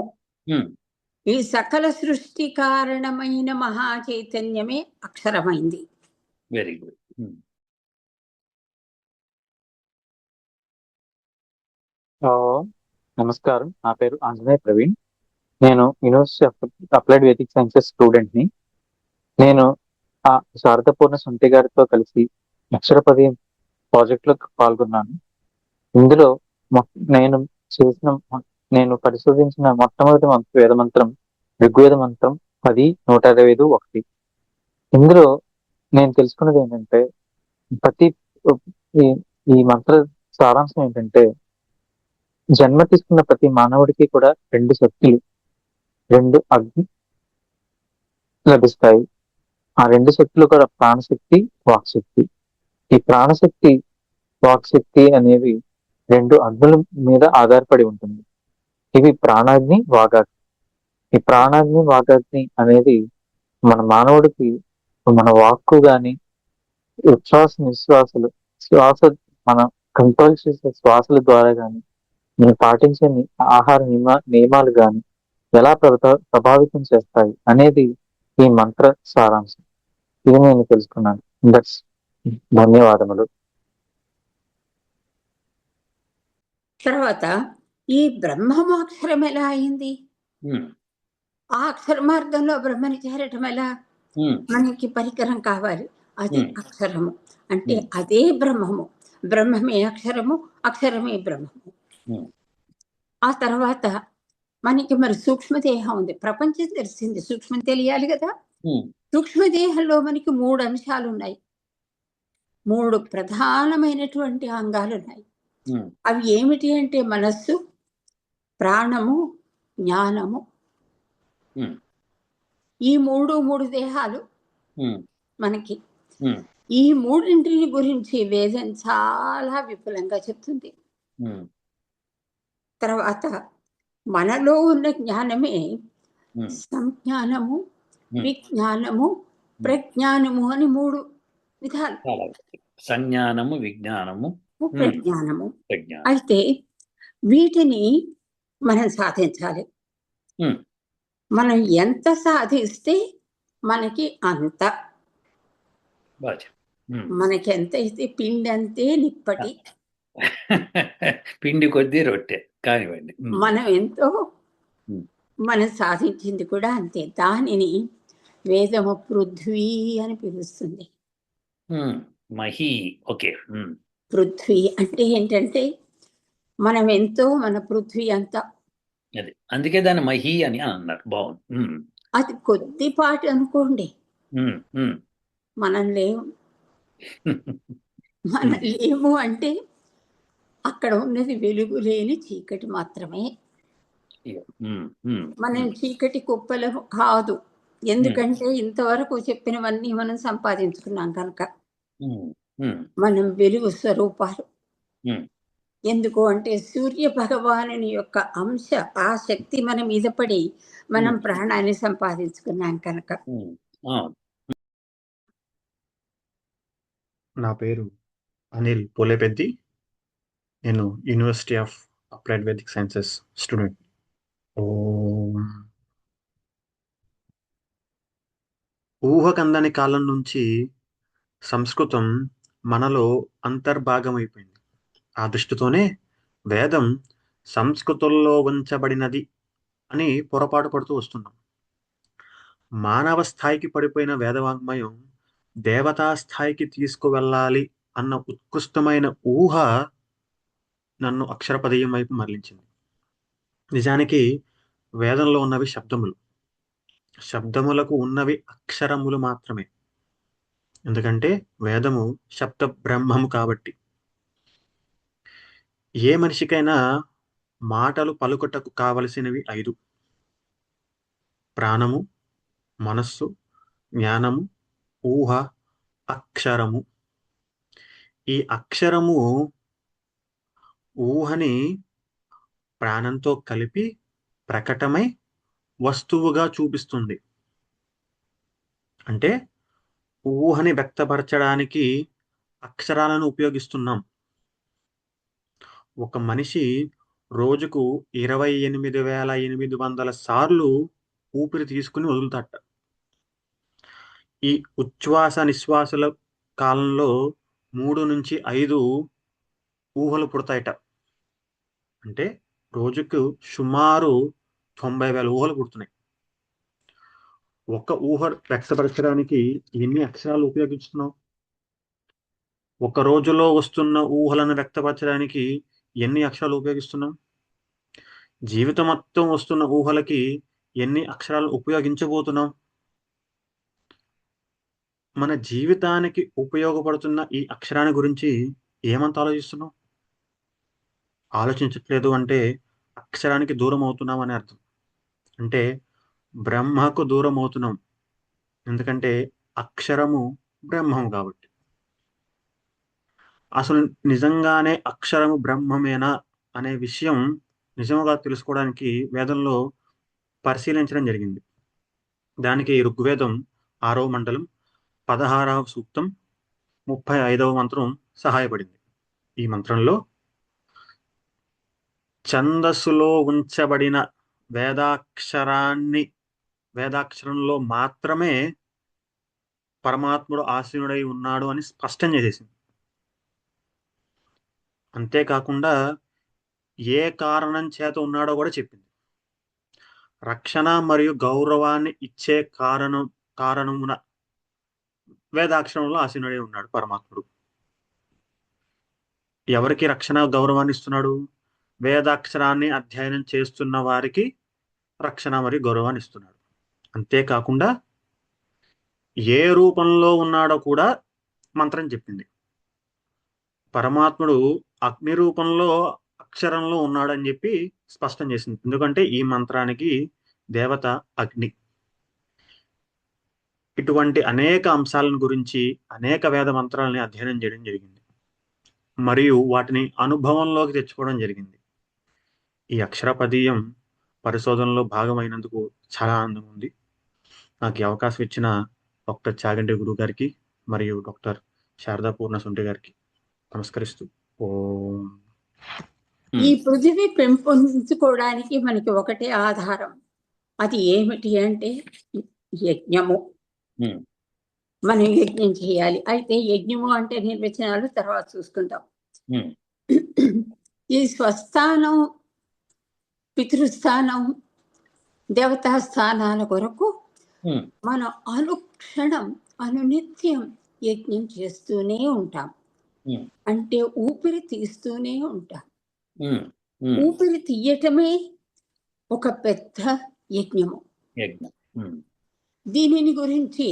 ఈ సకల సృష్టి కారణమైన మహా చైతన్యమే అక్షరమైంది. Very good. నమస్కారం, నా పేరు ఆంజనేయ ప్రవీణ్. నేను university of applied Vedic sciences స్టూడెంట్ని. నేను శారదాపూర్ణ సంటి గారితో కలిసి అక్షరపది ప్రాజెక్టులో పాల్గొన్నాను. ఇందులో నేను పరిశోధించిన మొట్టమొదటి వేద మంత్రం ఋగ్వేద మంత్రం 10:125. ఇందులో నేను తెలుసుకున్నది ఏంటంటే ఈ మంత్ర సారాంశం ఏంటంటే, జన్మ తీసుకున్న ప్రతి మానవుడికి కూడా 2 శక్తులు, 2 అగ్ని లభిస్తాయి. ఆ 2 శక్తులు కూడా ప్రాణశక్తి, వాక్శక్తి. ఈ ప్రాణశక్తి, వాక్శక్తి అనేవి 2 అగ్నుల మీద ఆధారపడి ఉంటుంది. ఇవి ప్రాణాగ్ని, వాగాగ్ని. ఈ ప్రాణాగ్ని, వాగాగ్ని అనేది మన మానవుడికి మన వాక్కు గాని, ఉచ్ఛ్వాస నిశ్వాసలు, మన కంట్రోల్ చేసే శ్వాసల ద్వారా కానీ, మనం పాటించే ఆహార నియమాలు కానీ ఎలా ప్రభావితం చేస్తాయి అనేది ఈ మంత్ర సారాంశం. ఇది నేను తెలుసుకున్నాను. ధన్యవాదములు. తర్వాత ఈ బ్రహ్మమోక్షరం ఎలా అయింది? ఆ అక్షర మార్గంలో బ్రహ్మని చేరటం ఎలా? మనకి పరికరం కావాలి, అది అక్షరము. అంటే అదే బ్రహ్మము, బ్రహ్మమే అక్షరము, అక్షరమే బ్రహ్మము. ఆ తర్వాత మనకి మరి సూక్ష్మదేహం ఉంది, ప్రపంచం తెలిసింది, సూక్ష్మం తెలియాలి కదా. సూక్ష్మదేహంలో మనకి 3 అంశాలు ఉన్నాయి, 3 ప్రధానమైనటువంటి అంగాలు ఉన్నాయి. అవి ఏమిటి అంటే మనస్సు, ప్రాణము, జ్ఞానము. ఈ 3 దేహాలు మనకి. ఈ 3 గురించి వేదం చాలా విపులంగా చెప్తుంది. తర్వాత మనలో ఉన్న జ్ఞానమే సంజ్ఞానము, విజ్ఞానము, ప్రజ్ఞానము అని 3 విధాలు. సంజ్ఞానము, విజ్ఞానము, ప్రజ్ఞానము. అయితే వీటిని మనం సాధించాలి. మనం ఎంత సాధిస్తే మనకి అంత. మనకి ఎంత అయితే పిండి అంతే నిప్పటి, పిండి కొద్దీ రొట్టె కానివ్వండి. మనం ఎంతో మనం సాధించింది కూడా అంతే. దానిని వేదము పృథ్వీ అని పిలుస్తుంది. మహి. ఓకే. పృథ్వీ అంటే ఏంటంటే మనం ఎంతో, మన పృథ్వీ అంతా అది అందుకే దాన్ని మహి అని అన్నారు. బాగుంది. అది కొద్దిపాటి అనుకోండి, మనం లేము. మనం లేము అంటే అక్కడ ఉన్నది వెలుగు లేని చీకటి మాత్రమే. మనం చీకటి కుప్పలము కాదు. ఎందుకంటే ఇంతవరకు చెప్పినవన్నీ మనం సంపాదించుకున్నాం కనుక. మనం వెలుగు స్వరూపాలు. ఎందుకు అంటే సూర్య భగవానుని యొక్క అంశ, ఆ శక్తి మన మీద పడి మనం ప్రాణాన్ని సంపాదించుకున్నాం కనుక. నా పేరు అనిల్ పోలేపెద్ది. నేను university of applied Vedic sciences student. ఊహకందని కాలం నుంచి సంస్కృతం మనలో అంతర్భాగమైపోయింది. ఆ దృష్టితోనే వేదం సంస్కృతంలో ఉంచబడినది అని పొరపాటు పడుతూ వస్తున్నాం. మానవ స్థాయికి పడిపోయిన వేదవాంగ్మయం దేవతా స్థాయికి తీసుకువెళ్ళాలి అన్న ఉత్కృష్టమైన ఊహ నన్ను అక్షరపదీయం వైపు మరలించింది. నిజానికి వేదంలో ఉన్నవి శబ్దములు, శబ్దములకు ఉన్నవి అక్షరములు మాత్రమే. ఎందుకంటే వేదము శబ్ద బ్రహ్మము కాబట్టి. ఏ మనిషికైనా మాటలు పలుకుటకు కావలసినవి 5: ప్రాణము, మనస్సు, జ్ఞానము, ఊహ, అక్షరము. ఈ అక్షరము ఊహని ప్రాణంతో కలిపి ప్రకటమై వస్తువుగా చూపిస్తుంది. అంటే ఊహని వ్యక్తపరచడానికి అక్షరాలను ఉపయోగిస్తున్నాం. ఒక మనిషి రోజుకు 28,800 సార్లు ఊపిరి తీసుకుని వదులుతాట. ఈ ఉచ్ఛ్వాస నిశ్వాసల కాలంలో 3 నుంచి 5 ఊహలు పుడతాయట. అంటే రోజుకు సుమారు 90,000 ఊహలు పుడుతున్నాయి. ఒక ఊహ వ్యక్తపరచడానికి ఎన్ని అక్షరాలు ఉపయోగిస్తున్నాం? ఒక రోజులో వస్తున్న ఊహలను వ్యక్తపరచడానికి ఎన్ని అక్షరాలు ఉపయోగిస్తున్నాం? జీవితం మొత్తం వస్తున్న ఊహలకి ఎన్ని అక్షరాలు ఉపయోగించబోతున్నాం? మన జీవితానికి ఉపయోగపడుతున్న ఈ అక్షరాన్ని గురించి ఏమంత ఆలోచిస్తున్నాం? ఆలోచించట్లేదు అంటే అక్షరానికి దూరం అవుతున్నాం అని అర్థం. అంటే బ్రహ్మకు దూరం అవుతున్నాం. ఎందుకంటే అక్షరము బ్రహ్మము కాబట్టి. అసలు నిజంగానే అక్షరము బ్రహ్మమేనా అనే విషయం నిజముగా తెలుసుకోవడానికి వేదంలో పరిశీలించడం జరిగింది. దానికి ఋగ్వేదం 6వ మండలం 16వ సూక్తం 35వ మంత్రం సహాయపడింది. ఈ మంత్రంలో ఛందస్సులో ఉంచబడిన వేదాక్షరంలో మాత్రమే పరమాత్ముడు ఆసీనుడై ఉన్నాడు అని స్పష్టం చేసేసింది. అంతేకాకుండా ఏ కారణం చేత ఉన్నాడో కూడా చెప్పింది. రక్షణ మరియు గౌరవాన్ని ఇచ్చే కారణమున వేదాక్షరంలో ఆసీనుడై ఉన్నాడు పరమాత్ముడు. ఎవరికి రక్షణ గౌరవాన్ని ఇస్తున్నాడు? వేదాక్షరాన్ని అధ్యయనం చేస్తున్న వారికి రక్షణ మరియు గౌరవాన్ని ఇస్తున్నాడు. అంతేకాకుండా ఏ రూపంలో ఉన్నాడో కూడా మంత్రం చెప్పింది. పరమాత్ముడు అగ్ని రూపంలో అక్షరంలో ఉన్నాడని చెప్పి స్పష్టం చేసింది. ఎందుకంటే ఈ మంత్రానికి దేవత అగ్ని. ఇటువంటి అనేక అంశాలను గురించి అనేక వేద మంత్రాలని అధ్యయనం చేయడం జరిగింది మరియు వాటిని అనుభవంలోకి తెచ్చుకోవడం జరిగింది. ఈ అక్షరపదీయం పరిశోధనలో భాగమైనందుకు చాలా ఆనందం ఉంది. నాకు ఈ అవకాశం ఇచ్చిన డాక్టర్ చాగంటి గురువు గారికి మరియు డాక్టర్ శారదా పూర్ణసుంటి గారికి నమస్కరిస్తూ ఓం. ఈ పృథివీ పెంపొందించుకోవడానికి మనకి ఒకటే ఆధారం. అది ఏమిటి అంటే యజ్ఞము. మనం యజ్ఞం చేయాలి. అయితే యజ్ఞము అంటే నిర్వచనాలు తర్వాత చూసుకుందాం. ఈ స్వస్థానం, పితృస్థానం, దేవతా స్థానాల కొరకు మనం అనుక్షణం అనునిత్యం యజ్ఞం చేస్తూనే ఉంటాం. అంటే ఊపిరి తీస్తూనే ఉంటాం. ఊపిరి తీయటమే ఒక పెద్ద యజ్ఞము. యజ్ఞం. దీనిని గురించి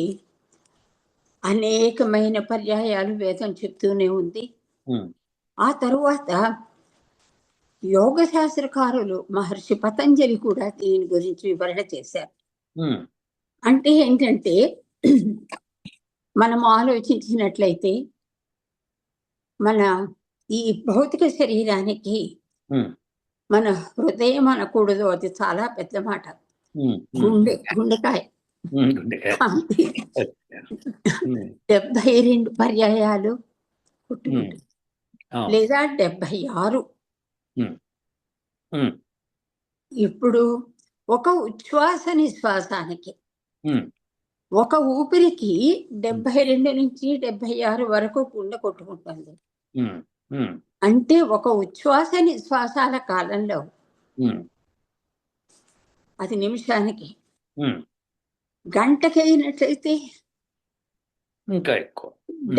అనేకమైన పర్యాయాలు వేదం చెప్తూనే ఉంది. ఆ తరువాత యోగ శాస్త్రకారులు మహర్షి పతంజలి కూడా దీని గురించి వివరణ చేశారు. అంటే ఏంటంటే మనం ఆలోచించినట్లయితే మన ఈ భౌతిక శరీరానికి మన హృదయం అనకూడదు, అది చాలా పెద్ద మాట. గుండెకాయ 72 పర్యాయాలు కొట్టుకుంటుంది, లేదా 76. ఇప్పుడు ఒక ఉచ్ఛ్వాస నిశ్వాసానికి ఒక ఊపిరికి 72 నుంచి 76 వరకు గుండె కొట్టుకుంటుంది. అంటే ఒక ఉచ్ఛ్వాస నిశ్వాసాల కాలంలో అది నిమిషానికి, గంటకి అయినట్లయితే ఇంకా ఎక్కువ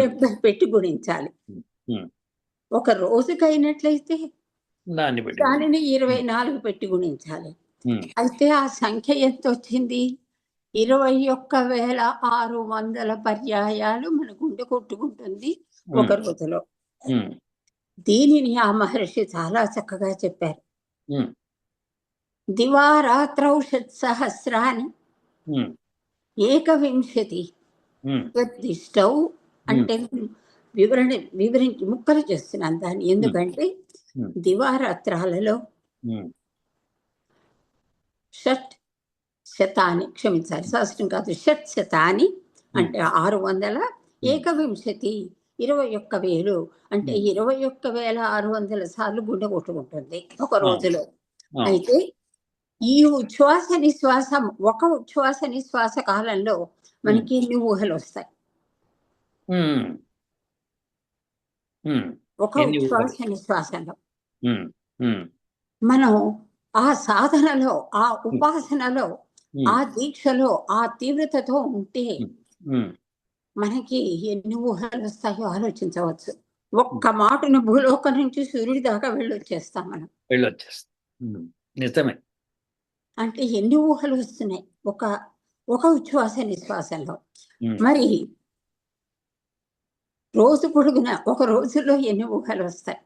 70 పెట్టి గుణించాలి. ఒక రోజుకి అయినట్లయితే దానిని 24 పెట్టి గుణించాలి. అయితే ఆ సంఖ్య ఎంత వచ్చింది? 21,600 పర్యాయాలు మన గుండె కొట్టుకుంటుంది ఒక రోజులో. దీనిని ఆ మహర్షి చాలా చక్కగా చెప్పారు. దివారాత్రౌషత్ సహస్రాని ఏకవింశతి దిష్టౌ. అంటే వివరించి ముక్కలు చేస్తున్నాను దాన్ని. ఎందుకంటే దివారాత్రాలలో షట్ శతాని, క్షమించాలి, సహస్రం కాదు, షట్ శతాని అంటే 600, ఏకవింశతి 21,000 అంటే 21,600 సార్లు గుండె కొట్టుకుంటుంది ఒక రోజులో. అయితే ఈ ఉచ్ఛ్వాస నిశ్వాసం, ఒక ఉచ్ఛ్వాస నిశ్వాస కాలంలో మనకి ఎన్ని ఊహలు వస్తాయి? ఒక ఉచ్ఛ్వాస నిశ్వాసంలో మనం ఆ సాధనలో, ఆ ఉపాసనలో, ఆ దీక్షలో, ఆ తీవ్రతతో ఉంటే మనకి ఎన్ని ఊహలు వస్తాయో ఆలోచించవచ్చు. ఒక్క మాటను భూలోకం నుంచి సూర్యుడి దాకా వెళ్ళొచ్చేస్తాం మనం. నిజమే. అంటే ఎన్ని ఊహలు వస్తున్నాయి ఒక ఉచ్ఛ్వాస నిశ్వాసంలో. మరి రోజు పొడుగున ఒక రోజులో ఎన్ని ఊహలు వస్తాయి?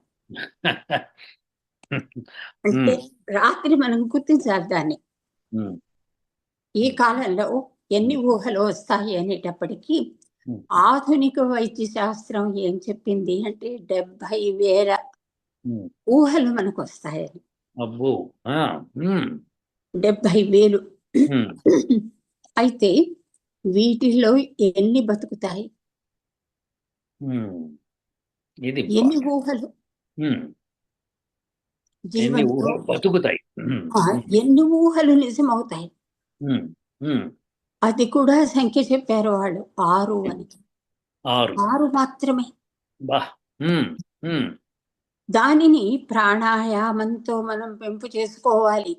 అంటే రాత్రి మనం గుర్తించాలి దాన్ని. ఈ కాలంలో ఎన్ని ఊహలు వస్తాయి అనేటప్పటికీ ఆధునిక వైద్య శాస్త్రం ఏం చెప్పింది అంటే 70,000 ఊహలు మనకు వస్తాయని. 70,000. అయితే వీటిల్లో ఎన్ని బతుకుతాయి? ఎన్ని ఊహలు బతుకుతాయి? ఎన్ని ఊహలు నిజమవుతాయి? అది కూడా సంఖ్య చెప్పారు వాళ్ళు, 6 అని. 6 మాత్రమే. దానిని ప్రాణాయామంతో మనం పెంపు చేసుకోవాలి.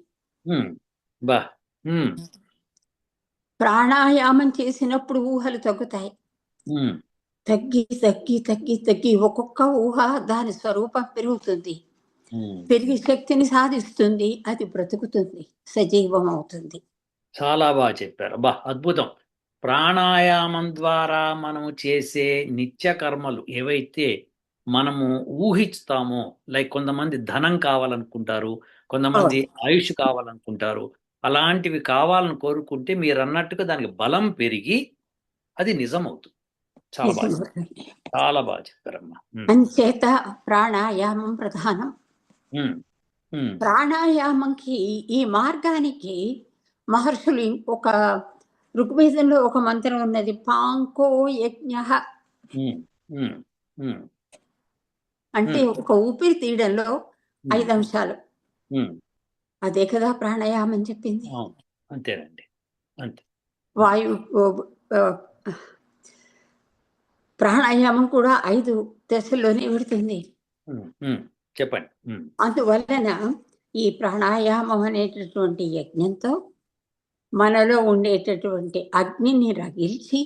ప్రాణాయామం చేసినప్పుడు ఊహలు తగ్గుతాయి. తగ్గి తగ్గి తగ్గి తగ్గి ఒక్కొక్క ఊహ దాని స్వరూపం పెరుగుతుంది. పెరిగి శక్తిని సాధిస్తుంది, అది బ్రతుకుతుంది, సజీవం అవుతుంది. చాలా బాగా చెప్పారు. అద్భుతం. ప్రాణాయామం ద్వారా మనము చేసే నిత్య కర్మలు ఏవైతే మనము ఊహిస్తామో, లైక్ కొంతమంది ధనం కావాలనుకుంటారు, కొంతమంది ఆయుష్ కావాలనుకుంటారు, అలాంటివి కావాలని కోరుకుంటే మీరు అన్నట్టుగా దానికి బలం పెరిగి అది నిజమవుతుంది. చాలా బాగా చెప్పారమ్మా. అంచేత ప్రాణాయామం ప్రధానం. ప్రాణాయామంకి, ఈ మార్గానికి మహర్షులు ఒక ఋగ్వేదంలో ఒక మంత్రం ఉన్నది, పాంకో యజ్ఞ. అంటే ఒక ఊపిరి తీయడంలో 5 అంశాలు. అదే కదా ప్రాణాయామం చెప్పింది. అంతేనండి, అంతే. వాయు ప్రాణాయామం కూడా 5 దశల్లోనే పెడుతుంది. చెప్పండి. అందువలన ఈ ప్రాణాయామం అనేటటువంటి యజ్ఞంతో మనలో ఉండేటటువంటి అగ్నిని రగిల్చి,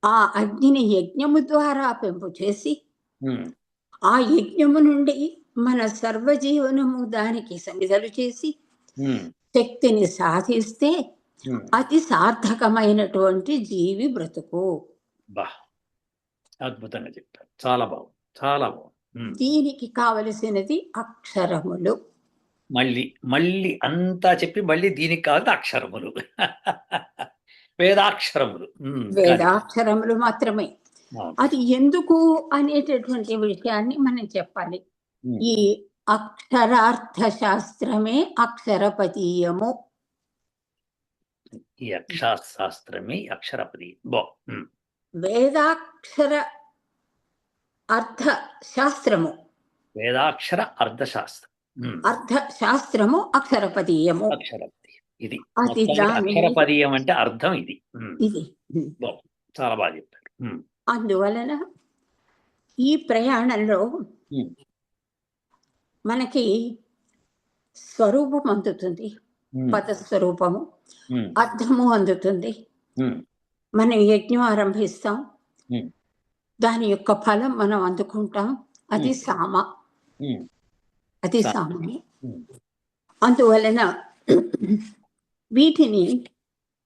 ఆ అగ్నిని యజ్ఞము ద్వారా పెంపు చేసి, ఆ యజ్ఞము నుండి మన సర్వజీవనము దానికి సమిధలు చేసి, శక్తిని సాధిస్తే ఉమ్, అతి సార్థకమైనటువంటి జీవి బ్రతుకు. బా అద్భుతంగా చెప్పారు. చాలా బాగుంది, చాలా బాగుంది. దీనికి కావలసినది అక్షరములు. మళ్ళీ మళ్ళీ అంతా చెప్పి మళ్ళీ దీనికి కావాలి అక్షరములు. వేదాక్షరములు. కానీ వేదాక్షరములు మాత్రమే. అవును. అది ఎందుకు అనేటటువంటి విషయాన్ని మనం చెప్పాలి. ఉమ్, ఈ అక్షరార్థ శాస్త్రమే అక్షరపదీయము. ఈ అక్షరశాస్త్రమే అక్షరపది. బా వేదాక్షర అర్థ శాస్త్రము, వేదాక్షర అర్థశాస్త్రం. అర్థశాస్త్రము అక్షరపదీయము. అక్షరపది ఇది అది మొత్తానికి దాని అక్షరపదీయం అంటే అర్థం ఇది. ఇది. బా చాలా బాగా చెప్పారు. అందువలన ఈ ప్రయాణంలో ఉమ్, మనకి స్వరూపం అందుతుంది, ఉమ్, పదస్వరూపము, ఉమ్, అర్థము అందుతుంది. ఉమ్, మనం యజ్ఞం ఆరంభిస్తాం, ఉమ్, దాని యొక్క ఫలం మనం అందుకుంటాం. అది సామ, ఉమ్, అది సా- సామము. ఉమ్, అందువలన వీటిని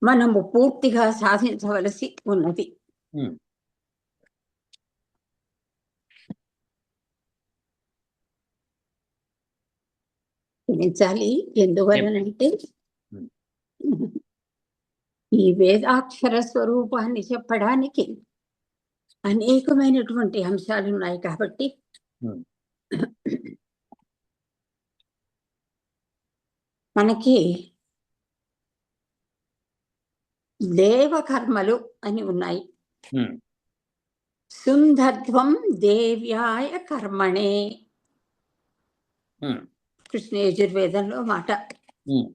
మనము పూర్తిగా సాధించవలసి ఉన్నది. ఉమ్, సాధించాలి. ఎందువలనంటే ఉమ్, ఈ వేదాక్షర స్వరూపాన్ని చెప్పడానికి అనేకమైనటువంటి అంశాలు ఉన్నాయి కాబట్టి ఉమ్, మనకి దేవకర్మలు అని ఉన్నాయి. ఉమ్, సుందధ్వం దేవ్యాయ కర్మణే, ఉమ్, కృష్ణ యజుర్వేదంలో మాట. ఉమ్,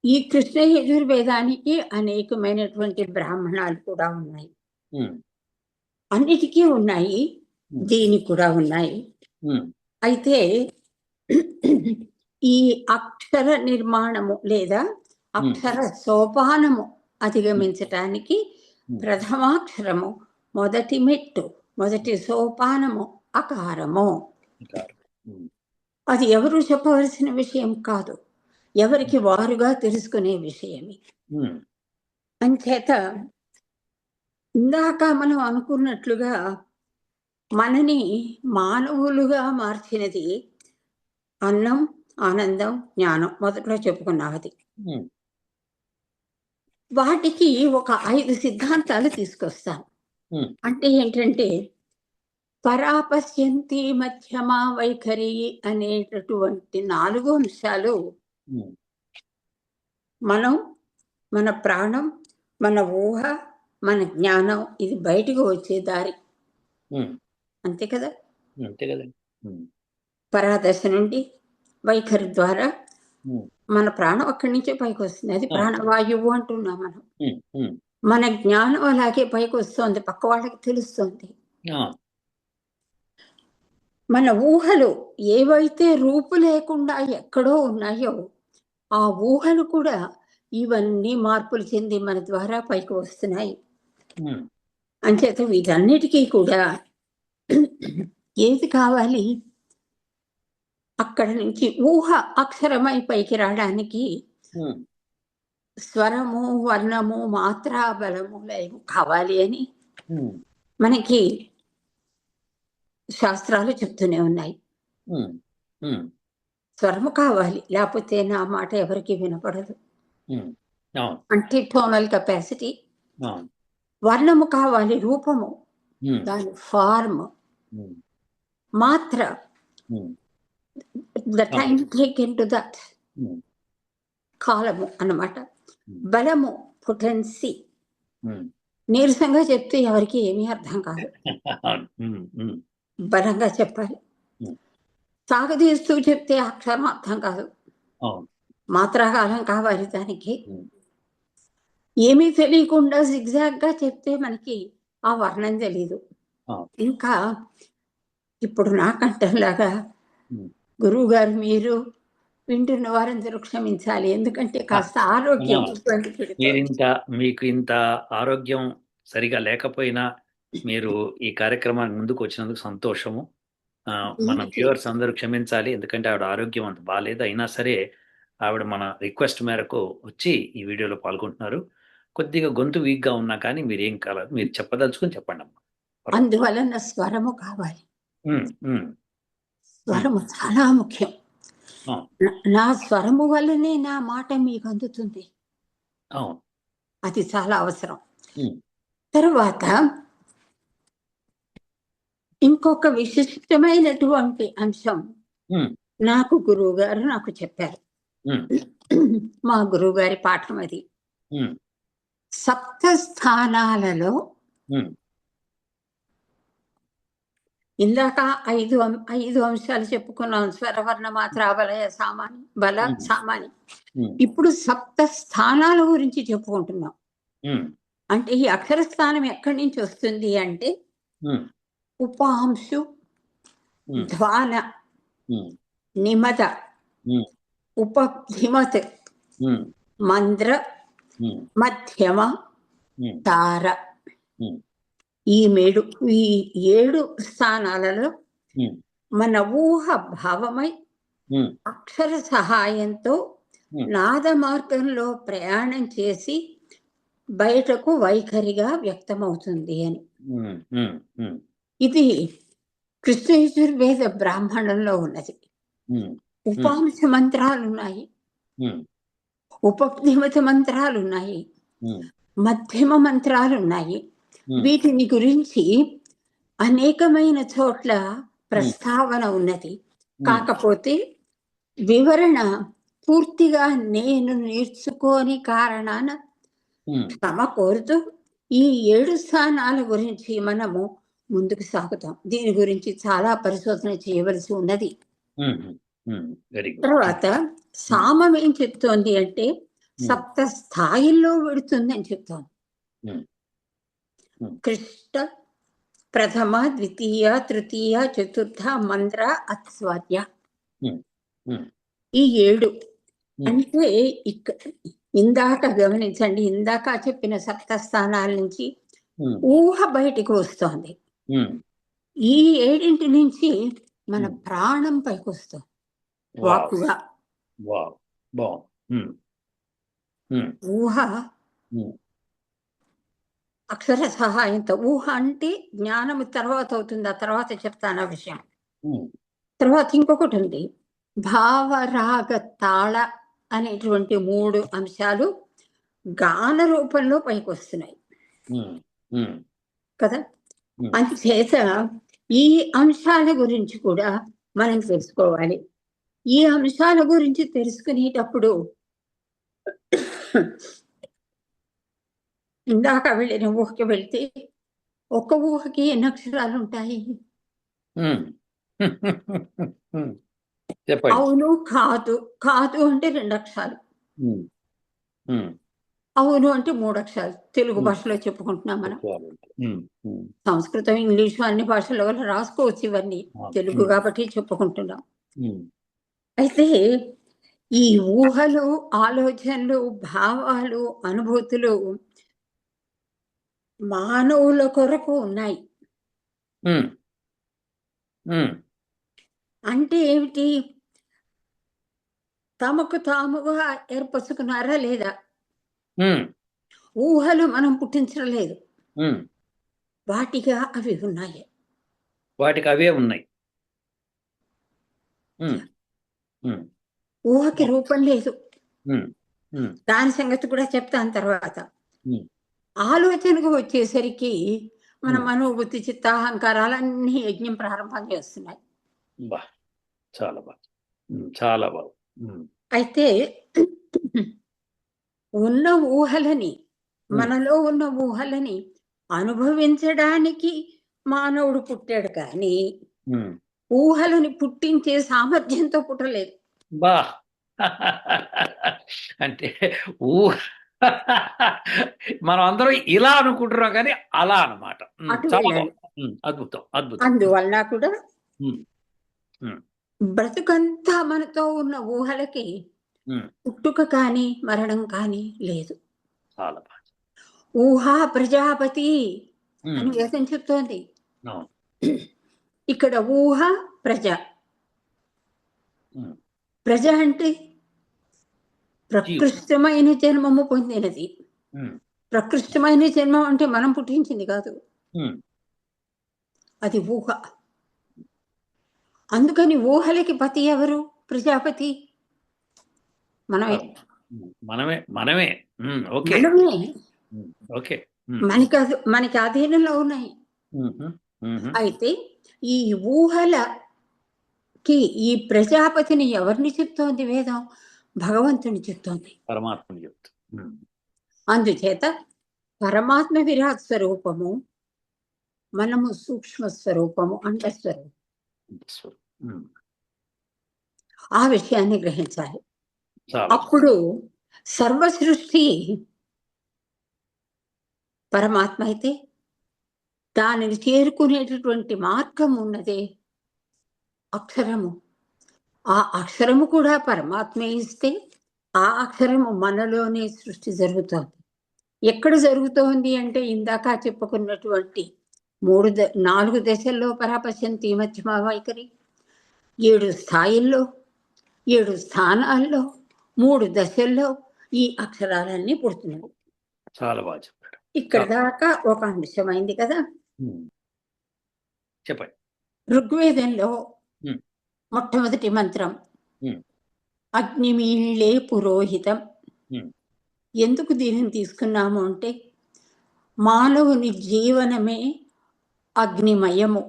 ఈ కృష్ణ యజుర్వేదానికి అనేకమైనటువంటి బ్రాహ్మణాలు కూడా ఉన్నాయి, ఉమ్, అన్నిటికీ ఉన్నాయి, దీనికి కూడా ఉన్నాయి. ఉమ్, అయితే ఈ అక్షర నిర్మాణము లేదా అక్షర సోపానము అధిగమించటానికి ప్రథమాక్షరము, మొదటి మెట్టు, మొదటి సోపానము అకారము. ఉమ్, అది ఎవరు చెప్పవలసిన విషయం కాదు, ఎవరికి వారుగా తెలుసుకునే విషయమే. ఉమ్, అంచేత ఇందాక మనం అనుకున్నట్లుగా మనని మానవులుగా మార్చినది అన్నం, ఆనందం, జ్ఞానం, మొదట్లో చెప్పుకున్నది. ఉమ్, వాటికి ఒక 5 సిద్ధాంతాలు తీసుకొస్తాను. ఉమ్, అంటే ఏంటంటే పరాపశ్యంతి, మధ్యమా, వైఖరి అనేటటువంటి 4 అంశాలు ఉమ్, మనం, మన ప్రాణం, మన ఊహ, మన జ్ఞానం, ఇది బయటకు వచ్చే దారి. ఉమ్, అంతే కదా. అంతే కదండి. పరాదశ నుండి వైఖరి ద్వారా ఉమ్, మన ప్రాణం అక్కడి నుంచే పైకి వస్తుంది, అది ప్రాణవాయువు అంటున్నాం మనం. ఉమ్, ఉమ్, మన జ్ఞానం అలాగే పైకి వస్తుంది, పక్క వాళ్ళకి తెలుస్తుంది. ఆ, మన ఊహలు ఏవైతే రూపు లేకుండా ఎక్కడో ఉన్నాయో ఆ ఊహలు కూడా ఇవన్నీ మార్పులు చెంది మన ద్వారా పైకి వస్తున్నాయి. ఉమ్, అంచేత వీటన్నిటికీ కూడా ఏది కావాలి, అక్కడ నుంచి ఊహ అక్షరమై పైకి రావడానికి ఉమ్, స్వరము, వర్ణము, మాత్రా బలము లయము కావాలి అని ఉమ్, మనకి శాస్త్రాలు చెప్తూనే ఉన్నాయి. ఉమ్, ఉమ్, స్వరము కావాలి, లేకపోతే నా మాట ఎవరికి వినపడదు. ఉమ్, అవును, అంటే టోనల్ కెపాసిటీ. అవును, వర్ణము కావాలి, రూపము, ఉమ్, దాని ఫార్మ్, ఉమ్, మాత్ర, um, the time taken to that, um, కాలము అన్నమాట. బలము, పొటెన్సీ. ఉమ్, నీరసంగా చెప్తే ఎవరికి ఏమీ అర్థం కాదు, అవును, ఉమ్, ఉమ్, బలంగా చెప్పాలి. ఉమ్, సాగదీస్తూ చెప్తే అక్షరం అర్థం కాదు, అవును, మాత్రాకాలం కావాలి దానికి. ఉమ్, ఏమీ తెలియకుండా జిగ్జాగ్గా చెప్తే మనకి ఆ వర్ణం తెలీదు. అవును, ఇంకా ఇప్పుడు నాకంటలాగా ఉమ్. గురువు గారు మీరు వింటున్న వారందరూ క్షమించాలి, ఎందుకంటే కాస్త ఆరోగ్యం ఇబ్బంది పెడుతోంది. మీకు ఇంత ఆరోగ్యం సరిగా లేకపోయినా మీరు ఈ కార్యక్రమానికి ముందుకు వచ్చినందుకు సంతోషము. మన వ్యూవర్స్ అందరూ క్షమించాలి, ఎందుకంటే ఆవిడ ఆరోగ్యం అంత బాగాలేదు. అయినా సరే ఆవిడ మన రిక్వెస్ట్ మేరకు వచ్చి ఈ వీడియోలో పాల్గొంటున్నారు. కొద్దిగా గొంతు వీక్గా ఉన్నా కానీ మీరేం కాలేదు, మీరు చెప్పదలుచుకుని చెప్పండి అమ్మా. అందువలన స్వరము కావాలి. స్వరము చాలా ముఖ్యం. నా స్వరము వల్లనే నా మాట మీకు అందుతుంది. అది చాలా అవసరం. తర్వాత ఇంకొక విశిష్టమైనటువంటి అంశం నాకు గురువు గారు నాకు చెప్పారు. మా గురువు గారి పాఠం అది. సప్త స్థానాలలో ఇందాక ఐదు అంశాలు చెప్పుకున్నాం. స్వరవర్ణ మాత్ర బలయ సామాని బల సామాని. ఇప్పుడు సప్త స్థానాల గురించి చెప్పుకుంటున్నాం. అంటే ఈ అక్షర స్థానం ఎక్కడి నుంచి వస్తుంది అంటే ఉపాంశు, ధ్వాన, నిమద, ఉపధిమత్, మంద్ర, మధ్యమ, తార. ఈ 7 స్థానాలలో మన ఊహ భావమై అక్షర సహాయంతో నాద మార్గంలో ప్రయాణం చేసి బయటకు వైఖరిగా వ్యక్తమవుతుంది అని. ఇది కృష్ణ యజుర్వేద బ్రాహ్మణంలో ఉన్నది. ఉపాంశ మంత్రాలున్నాయి, ఉపధిమత మంత్రాలున్నాయి, మధ్యమ మంత్రాలున్నాయి. వీటిని గురించి అనేకమైన చోట్ల ప్రస్తావన ఉన్నది. కాకపోతే వివరణ పూర్తిగా నేను నేర్చుకోని కారణాన క్షమ కోరుతూ ఈ 7 స్థానాల గురించి మనము ముందుకు సాగుతాం. దీని గురించి చాలా పరిశోధన చేయవలసి ఉన్నది. తర్వాత సామం ఏం చెప్తోంది అంటే సప్త స్థాయిల్లో పెడుతుందని చెప్తోంది. కృష్ణ ప్రథమ, ద్వితీయ, తృతీయ, చతుర్థ, మంత్ర, అస్వాద్య. ఈ 7 అంటే ఇందాక గమనించండి, ఇందాక చెప్పిన సప్త స్థానాల నుంచి ఊహ బయటికి వస్తోంది. ఈ 7 నుంచి మన ప్రాణం పైకి వస్తుంది వాకుగా. ఊహ అక్షర సహాయంతో. ఊహ అంటే జ్ఞానము తర్వాత అవుతుంది, ఆ తర్వాత చెప్తాను ఆ విషయం. తర్వాత ఇంకొకటి ఉంది, భావ, రాగ, తాళ అనేటువంటి 3 అంశాలు గాన రూపంలో పైకి వస్తున్నాయి కదా. అందుచేత ఈ అంశాల గురించి కూడా మనం తెలుసుకోవాలి. ఈ అంశాల గురించి తెలుసుకునేటప్పుడు ఇందాక వెళ్ళిన ఊహకి వెళ్తే ఒక్క ఊహకి ఎన్ని అక్షరాలు ఉంటాయి? అవును, కాదు. కాదు అంటే 2 అక్షరాలు, అవును అంటే 3 అక్షరాలు. తెలుగు భాషలో చెప్పుకుంటున్నాం మనం. సంస్కృతం, ఇంగ్లీషు అన్ని భాషల్లో రాసుకోవచ్చు ఇవన్నీ. తెలుగు కాబట్టి చెప్పుకుంటున్నాం. అయితే ఈ ఊహలు, ఆలోచనలు, భావాలు, అనుభూతులు మానవుల కొరకు ఉన్నాయి. అంటే ఏమిటి? తమకు తాముగా ఏర్పరచుకున్నారా లేదా? ఊహలు మనం పుట్టించలేదు, వాటిగా అవి ఉన్నాయి. వాటికి అవే ఉన్నాయి. ఊహకి రూపం లేదు. దాని సంగతి కూడా చెప్తాను తర్వాత. ఆలోచనకు వచ్చేసరికి మన మనోబుద్ధి, చిత్తాహంకారాలన్నీ యజ్ఞం ప్రారంభం చేస్తున్నాయి. చాలా బాగా, చాలా బాగా. అయితే ఉన్న ఊహలని, మనలో ఉన్న ఊహలని అనుభవించడానికి మానవుడు పుట్టాడు, కానీ ఊహలని పుట్టించే సామర్థ్యంతో పుట్టలేదు. బా అంటే మనం అందరం ఇలా అనుకుంటున్నాం కానీ అలా అన్నమాట. అద్భుతం, అద్భుతం. అందువల్ల కూడా బ్రతుకంతా మనతో ఉన్న ఊహలకి పుట్టుక కానీ మరణం కానీ లేదు. చాలా బాగా. ఊహా ప్రజాపతి అని వేదం చెప్తోంది. ఇక్కడ ఊహ ప్రజ. ప్రజ అంటే ప్రకృష్టమైన జన్మము పొందినది. ఉమ్, ప్రకృష్టమైన జన్మం అంటే మనం పుట్టించింది కాదు, ఉమ్, అది ఊహ. అందుకని ఊహలకి పతి ఎవరు? ప్రజాపతి. మనమే. మనమే మనమే. ఓకే మనమే. ఓకే. మనకి అధీనంలో ఉన్నాయి. అయితే ఈ ఊహలకి ఈ ప్రజాపతిని ఎవరిని చెప్తోంది వేదం? భగవంతుని చెప్తోంది, పరమాత్మని చెప్తుంది. అందుచేత పరమాత్మ విరాట్ స్వరూపము, మనము సూక్ష్మ స్వరూపము, అంతఃస్వరూపం. ఆ విషయాన్ని గ్రహించాలి. అప్పుడు సర్వ సృష్టి పరమాత్మ అయితే దానిని చేరుకునేటటువంటి మార్గం ఉన్నదే అక్షరము. ఆ అక్షరము కూడా పరమాత్మే ఇస్తే ఆ అక్షరము మనలోనే సృష్టి జరుగుతోంది. ఎక్కడ జరుగుతోంది అంటే ఇందాక చెప్పుకున్నటువంటి 4 దశల్లో పరాపశ్యంతి మధ్యమ వైఖరి, 7 స్థాయిల్లో, 7 స్థానాల్లో, 3 దశల్లో ఈ అక్షరాలన్నీ పుడుతున్నాయి. చాలా బాగా చెప్పాడు. ఇక్కడ దాకా ఒక అంశమైంది కదా. చెప్పండి. ఋగ్వేదంలో మొట్టమొదటి మంత్రం అగ్నిమీళ్ళే పురోహితం. ఎందుకు దీనిని తీసుకున్నాము అంటే మానవుని జీవనమే అగ్నిమయము,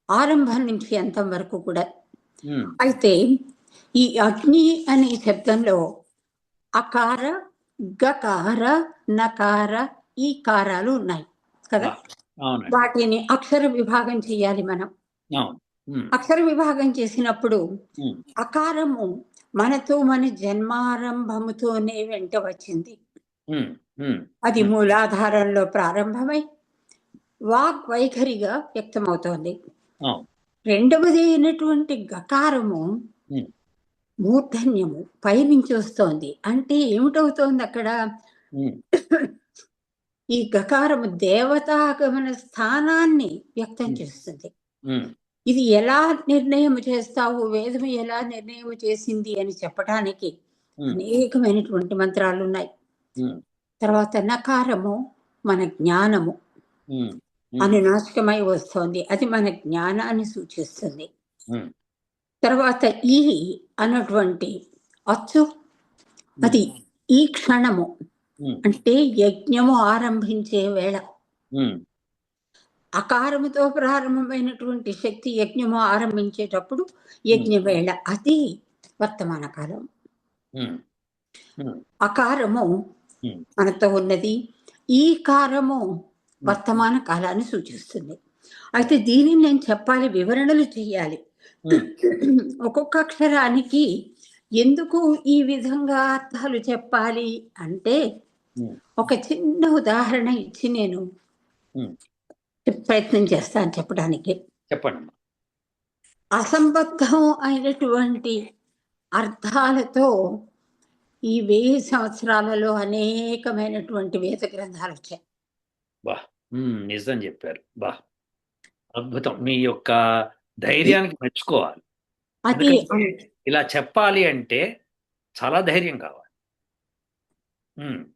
ఆరంభం నుంచి అంతం వరకు కూడా. అయితే ఈ అగ్ని అనే శబ్దంలో అకార, గకార, నకార, ఈ కారాలు ఉన్నాయి కదా. వాటిని అక్షర విభాగం చేయాలి మనం. అక్షర విభాగం చేసినప్పుడు అకారము మనతో మన జన్మారంభముతోనే వెంట వచ్చింది. అది మూలాధారంలో ప్రారంభమై వాక్ వైఖరిగా వ్యక్తమవుతోంది. రెండవది అయినటువంటి గకారము మూర్ధన్యము, పైనుంచి వస్తోంది. అంటే ఏమిటవుతోంది అక్కడ? ఈ గకారము దేవతాగమన స్థానాన్ని వ్యక్తం చేస్తుంది. ఇది ఎలా నిర్ణయం చేస్తావు, వేదము ఎలా నిర్ణయం చేసింది అని చెప్పడానికి అనేకమైనటువంటి మంత్రాలు ఉన్నాయి. తర్వాత నకారము మన జ్ఞానము అనునాశకమై వస్తోంది, అది మన జ్ఞానాన్ని సూచిస్తుంది. తర్వాత ఈ అన్నటువంటి అచ్చు, అది ఈ క్షణము అంటే యజ్ఞము ఆరంభించే వేళ. అకారముతో ప్రారంభమైనటువంటి శక్తి యజ్ఞము ఆరంభించేటప్పుడు యజ్ఞ వేళ, అది వర్తమాన కాలం. అకారము మనతో ఉన్నది, ఈ కారము వర్తమాన కాలాన్ని సూచిస్తుంది. అయితే దీనిని నేను చెప్పాలి, వివరణలు చేయాలి. ఒక్కొక్క అక్షరానికి ఎందుకు ఈ విధంగా అర్థాలు చెప్పాలి అంటే ఒక చిన్న ఉదాహరణ ఇచ్చి నేను ప్రయత్నం చేస్తాను చెప్పడానికి. చెప్పండి. అసంబద్ధం అయినటువంటి అర్థాలతో ఈ 1000 సంవత్సరాలలో అనేకమైనటువంటి వేద గ్రంథాలు వచ్చాయి. నిజం చెప్పారు. అద్భుతం. మీ యొక్క ధైర్యానికి మెచ్చుకోవాలి. ఇలా చెప్పాలి అంటే చాలా ధైర్యం కావాలి.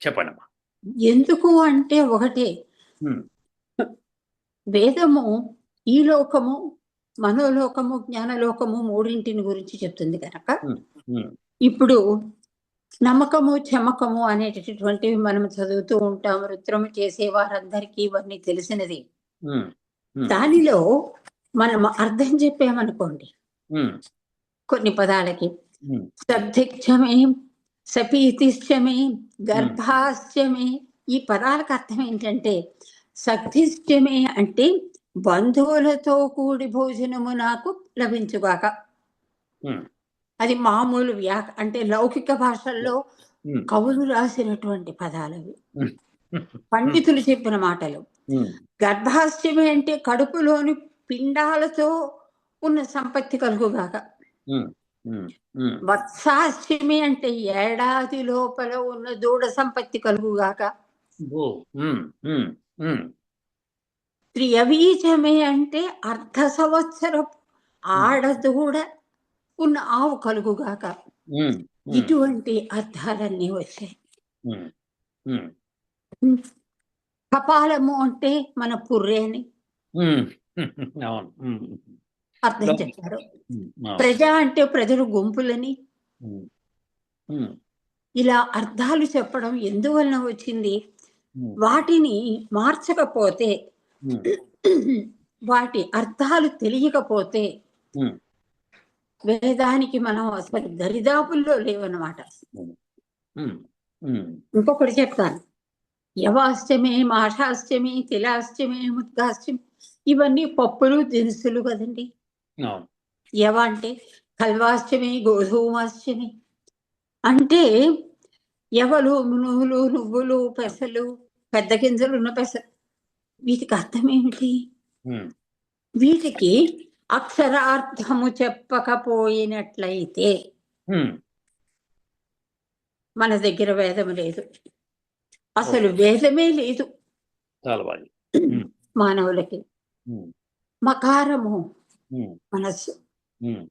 చెప్పండమ్మా. ఎందుకు అంటే ఒకటే, వేదము ఈ లోకము, మనోలోకము, జ్ఞానలోకము మూడింటిని గురించి చెప్తుంది కనుక ఇప్పుడు నమ్మకము, చమకము అనేటటువంటివి మనం చదువుతూ ఉంటాం. రుద్రము చేసే వారందరికీ ఇవన్నీ తెలిసినది. దానిలో మనం అర్థం చెప్పామనుకోండి కొన్ని పదాలకి, సబ్ధిక్షమే, సపీతిశ్చమే, గర్భాశ్చమే, ఈ పదాలకు అర్థం ఏంటంటే సబ్ధిశ్చమే అంటే బంధువులతో కూడి భోజనము నాకు లభించుగాక. అది మామూలు అంటే లౌకిక భాషల్లో కవులు రాసినటువంటి పదాలవి, పండితులు చెప్పిన మాటలు. గర్భాశ్చమే అంటే కడుపులోని పిండాలతో ఉన్న సంపత్తి కలుగుగాక. వత్సాశ్చమే అంటే ఏడాది లోపల ఉన్న దూడ సంపత్తి కలుగుగాక. త్రియవీచమే అంటే అర్ధ సంవత్సరం ఆడదూడ ఉన్న ఆవు కలుగుగాక. ఇటువంటి అర్థాలన్నీ వచ్చాయి. ఉమ్, ఉమ్, కపాలము అంటే మన పుర్రె అని ఉమ్, అవును. అర్థం చెప్పారు. అవును. ప్రజ అంటే ప్రజలు గుంపులని. ఉమ్, ఉమ్, ఇలా అర్థాలు చెప్పడం ఎందువలన వచ్చింది? ఉమ్, వాటిని మార్చకపోతే, ఉమ్, వాటి అర్థాలు తెలియకపోతే ఉమ్, వేదానికి మనం అసలు దరిదాపుల్లో లేవన్నమాట. ఉమ్, ఉమ్, ఉమ్, ఇంకొకటి చెప్తాను. యవాష్టమి, మాషాష్టమి, తిలాష్టమి, ముద్గాష్టమి ఇవన్నీ పప్పులు దినుసులు కదండి. అవును. యవ అంటే కల్వాష్టమి, గోధుమాష్టమి అంటే ఎవలు, నువ్వులు, నువ్వులు, పెసలు, పెద్ద గింజలు ఉన్న పెసలు. వీటికి అర్థం ఏమిటి? ఉమ్, వీటికి అక్షరార్థము చెప్పకపోయినట్లయితే ఉమ్, మన దగ్గర వేదం లేదు, అసలు వేదమే లేదు చాలా బాగా. మానవులకి. ఉమ్, మకారము ఉమ్, మనస్సు. ఉమ్,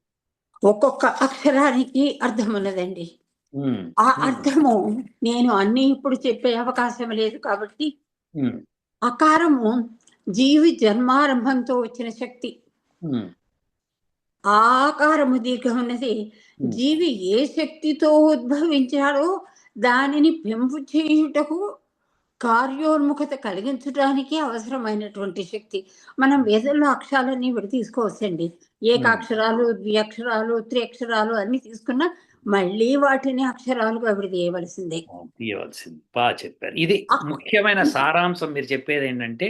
ఒక్కొక్క అక్షరానికి అర్థం ఉన్నదండి. ఉమ్, ఆ అర్థము నేను అన్ని ఇప్పుడు చెప్పే అవకాశం లేదు కాబట్టి, ఉమ్, అకారము జీవి జన్మారంభంతో వచ్చిన శక్తి. ఉమ్, ఆకారము దీర్ఘం ఉన్నది. జీవి ఏ శక్తితో ఉద్భవించాడో దానిని పెంపు చేయుటకు, కార్యోన్ముఖత కలిగించడానికి అవసరమైనటువంటి శక్తి. మనం వేదంలో అక్షరాలన్నీ విడి తీసుకోవచ్చండి. ఏకాక్షరాలు, ద్వ్యక్షరాలు, త్రియక్షరాలు అన్ని తీసుకున్నా మళ్ళీ వాటిని అక్షరాలుగా విడదీయవలసిందే. తీయవలసింది. బాగా చెప్పారు. ఇది ముఖ్యమైన సారాంశం. మీరు చెప్పేది ఏంటంటే,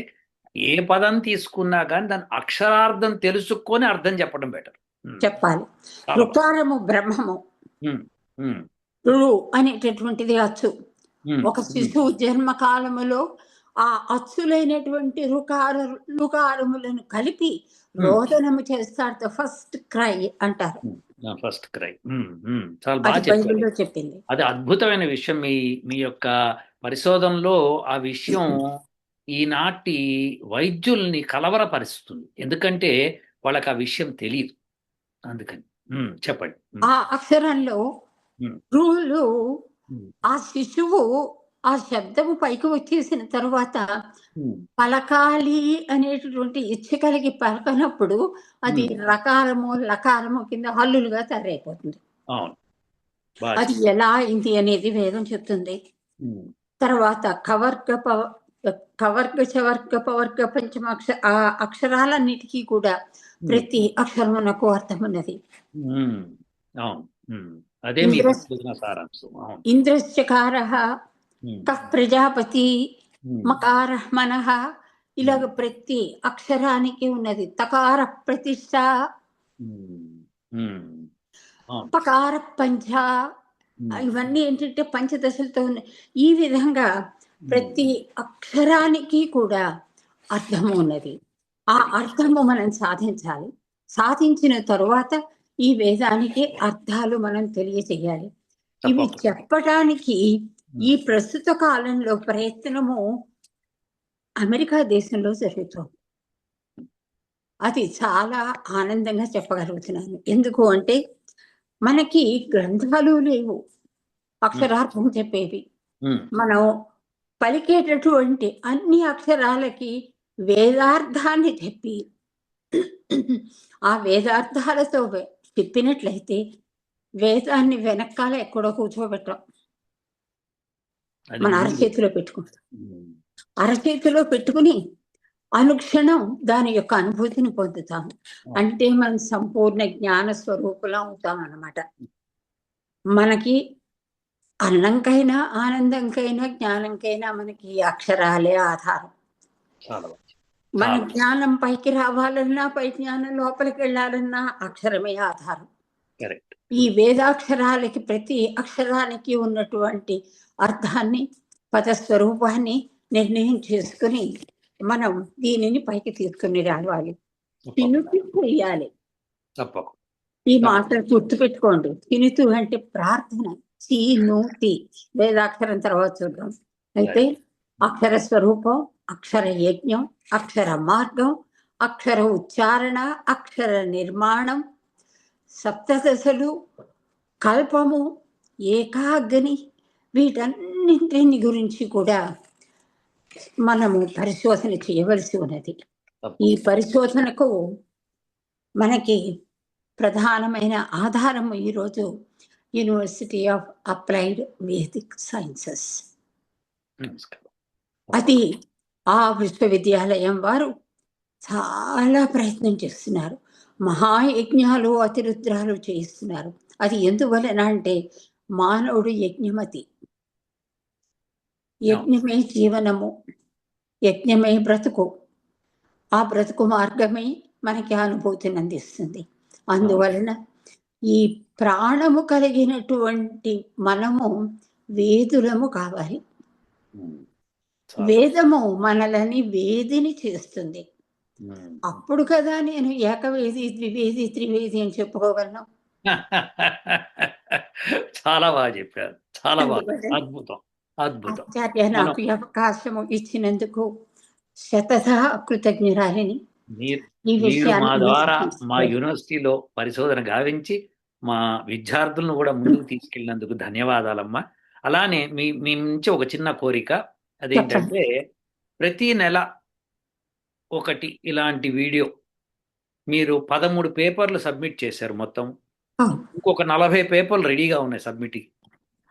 ఏ పదం తీసుకున్నా కానీ దాని అక్షరార్థం తెలుసుకొని అర్థం చెప్పడం బెటర్ చెప్పాలి. రుకారము బ్రహ్మము, రు అనేటటువంటిది అచ్చు. ఒక శిశువు జన్మకాలములో ఆ అచ్చులైనటువంటి రుకారములను కలిపి రోదనము చేస్తాడు. ఫస్ట్ క్రై అంటారు. First cry. చాలా బాగా చెప్పారు. చెప్పింది. అది అద్భుతమైన విషయం. మీ యొక్క పరిశోధనలో ఆ విషయం ఈనాటి వైద్యుల్ని కలవరపరుస్తుంది. ఎందుకంటే వాళ్ళకి ఆ విషయం తెలియదు. అందుకని చెప్పండి. ఆ అక్షరంలో రూలు ఆ శిశువు ఆ శబ్దము పైకి వచ్చేసిన తర్వాత పలకాలి అనేటటువంటి ఇచ్చ కలిగి పలకనప్పుడు అది రకారము లకారము కింద హల్లులుగా తయారైపోతుంది. అది ఎలా అయింది అనేది వేదం చెప్తుంది. తర్వాత కవర్గ చవర్గ పవర్గ పంచమాక్ష ఆ అక్షరాలన్నిటికీ కూడా ప్రతి అక్షరమునకు అర్థం ఉన్నది. ఇంద్రశ్చకార ప్రజాపతి మకార మనః ఇలాగ ప్రతి అక్షరానికి ఉన్నది. తకార ప్రతిష్ట, పకార పంచ, ఇవన్నీ ఏంటంటే పంచదశలతో ఉన్నాయి. ఈ విధంగా ప్రతి అక్షరానికి కూడా అర్థము ఉన్నది. ఆ అర్థము మనం సాధించాలి. సాధించిన తరువాత ఈ వేదానికి అర్థాలు మనం తెలియచేయాలి. ఇవి చెప్పటానికి ఈ ప్రస్తుత కాలంలో ప్రయత్నము అమెరికా దేశంలో జరుగుతుంది. అది చాలా ఆనందంగా చెప్పగలుగుతున్నాను. ఎందుకు అంటే మనకి గ్రంథాలు లేవు అక్షరార్థం చెప్పేవి. మనం పలికేటటువంటి అన్ని అక్షరాలకి వేదార్థాన్ని చెప్పి ఆ వేదార్థాలతో చెప్పినట్లయితే వేదాన్ని వెనకాల ఎక్కడో కూర్చోబెట్టాం, మన అరచేతిలో పెట్టుకుంటాం. అరచేతిలో పెట్టుకుని అనుక్షణం దాని యొక్క అనుభూతిని పొందుతాము. అంటే మనం సంపూర్ణ జ్ఞాన స్వరూపులం అవుతాం అన్నమాట. మనకి అన్నంకైనా ఆనందంకైనా జ్ఞానంకైనా మనకి అక్షరాలే ఆధారం. మన జ్ఞానం పైకి రావాలన్నా, పై జ్ఞానం లోపలికి వెళ్ళాలన్నా అక్షరమే ఆధారం. ఈ వేదాక్షరాలకి ప్రతి అక్షరానికి ఉన్నటువంటి అర్థాన్ని, పదస్వరూపాన్ని నిర్ణయం చేసుకుని మనం దీనిని పైకి తీసుకుని రావాలి. తినుతూ చేయాలి. ఈ మాటలు గుర్తుపెట్టుకోండి. తినుతూ అంటే ప్రార్థన. చీనూతి వేదాక్షరం తర్వాత చూద్దాం. అయితే అక్షర స్వరూపం, అక్షర యజ్ఞం, అక్షర మార్గం, అక్షర ఉచ్చారణ, అక్షర నిర్మాణం, సప్తదశలు, కల్పము, ఏకాగ్ని, వీటన్నింటిని గురించి కూడా మనము పరిశోధన చేయవలసి ఉన్నది. ఈ పరిశోధనకు మనకి ప్రధానమైన ఆధారము ఈరోజు university of applied Vedic sciences. అది ఆ విశ్వవిద్యాలయం వారు చాలా ప్రయత్నం చేస్తున్నారు. మహాయజ్ఞాలు అతిరుద్రాలు చేయిస్తున్నారు. అది ఎందువలన అంటే మానవుడు యజ్ఞమతి, యజ్ఞమే జీవనము, యజ్ఞమే బ్రతుకు, ఆ బ్రతుకు మార్గమే మనకి అనుభూతిని అందిస్తుంది. అందువలన ఈ ప్రాణము కలిగినటువంటి మనము వేదులము కావాలి. వేదము మనలని వేదిని చేస్తుంది. అప్పుడు కదా నేను ఏకవేది, ద్వివేది, త్రివేది అని చెప్పుకోగలను. చాలా బాగా చెప్పారు, చాలా బాగా, అద్భుతం అద్భుతం. ఆచార్య నాకు ఈ అవకాశము ఇచ్చినందుకు శతశః కృతజ్ఞురాలిని. మీరు మా ద్వారా మా యూనివర్సిటీలో పరిశోధన గావించి మా విద్యార్థులను కూడా ముందుకు తీసుకెళ్ళినందుకు ధన్యవాదాలమ్మా. అలానే మీ నుంచి ఒక చిన్న కోరిక, అదేంటంటే ప్రతి నెల ఒకటి ఇలాంటి వీడియో, మీరు 13 పేపర్లు సబ్మిట్ చేశారు మొత్తం, ఇంకొక 40 పేపర్లు రెడీగా ఉన్నాయి సబ్మిట్కి.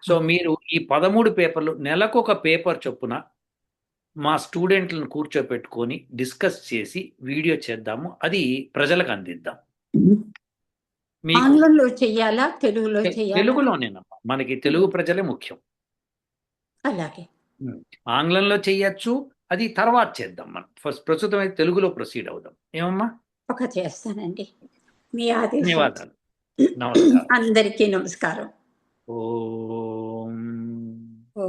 సో మీరు ఈ 13 పేపర్లు నెలకొక పేపర్ చొప్పున మా స్టూడెంట్లను కూర్చోపెట్టుకొని డిస్కస్ చేసి వీడియో చేద్దాము, అది ప్రజలకు అందిద్దాం. ఆంగ్లంలో చెయ్యాలా, తెలుగులో చెయ్యాలా? తెలుగులోనేనమ్మా, మనకి తెలుగు ప్రజలే ముఖ్యం. అలాగే ఆంగ్లంలో చెయ్యొచ్చు, అది తర్వాత చేద్దాం. మనం ఫస్ట్ ప్రస్తుతం అయితే తెలుగులో ప్రొసీడ్ అవుదాం. ఏమమ్మా? ఒక చేస్తానండి. మీ ఆదేశం. ధన్యవాదాలు. నమస్కారం. అందరికీ నమస్కారం. ఓం ఓ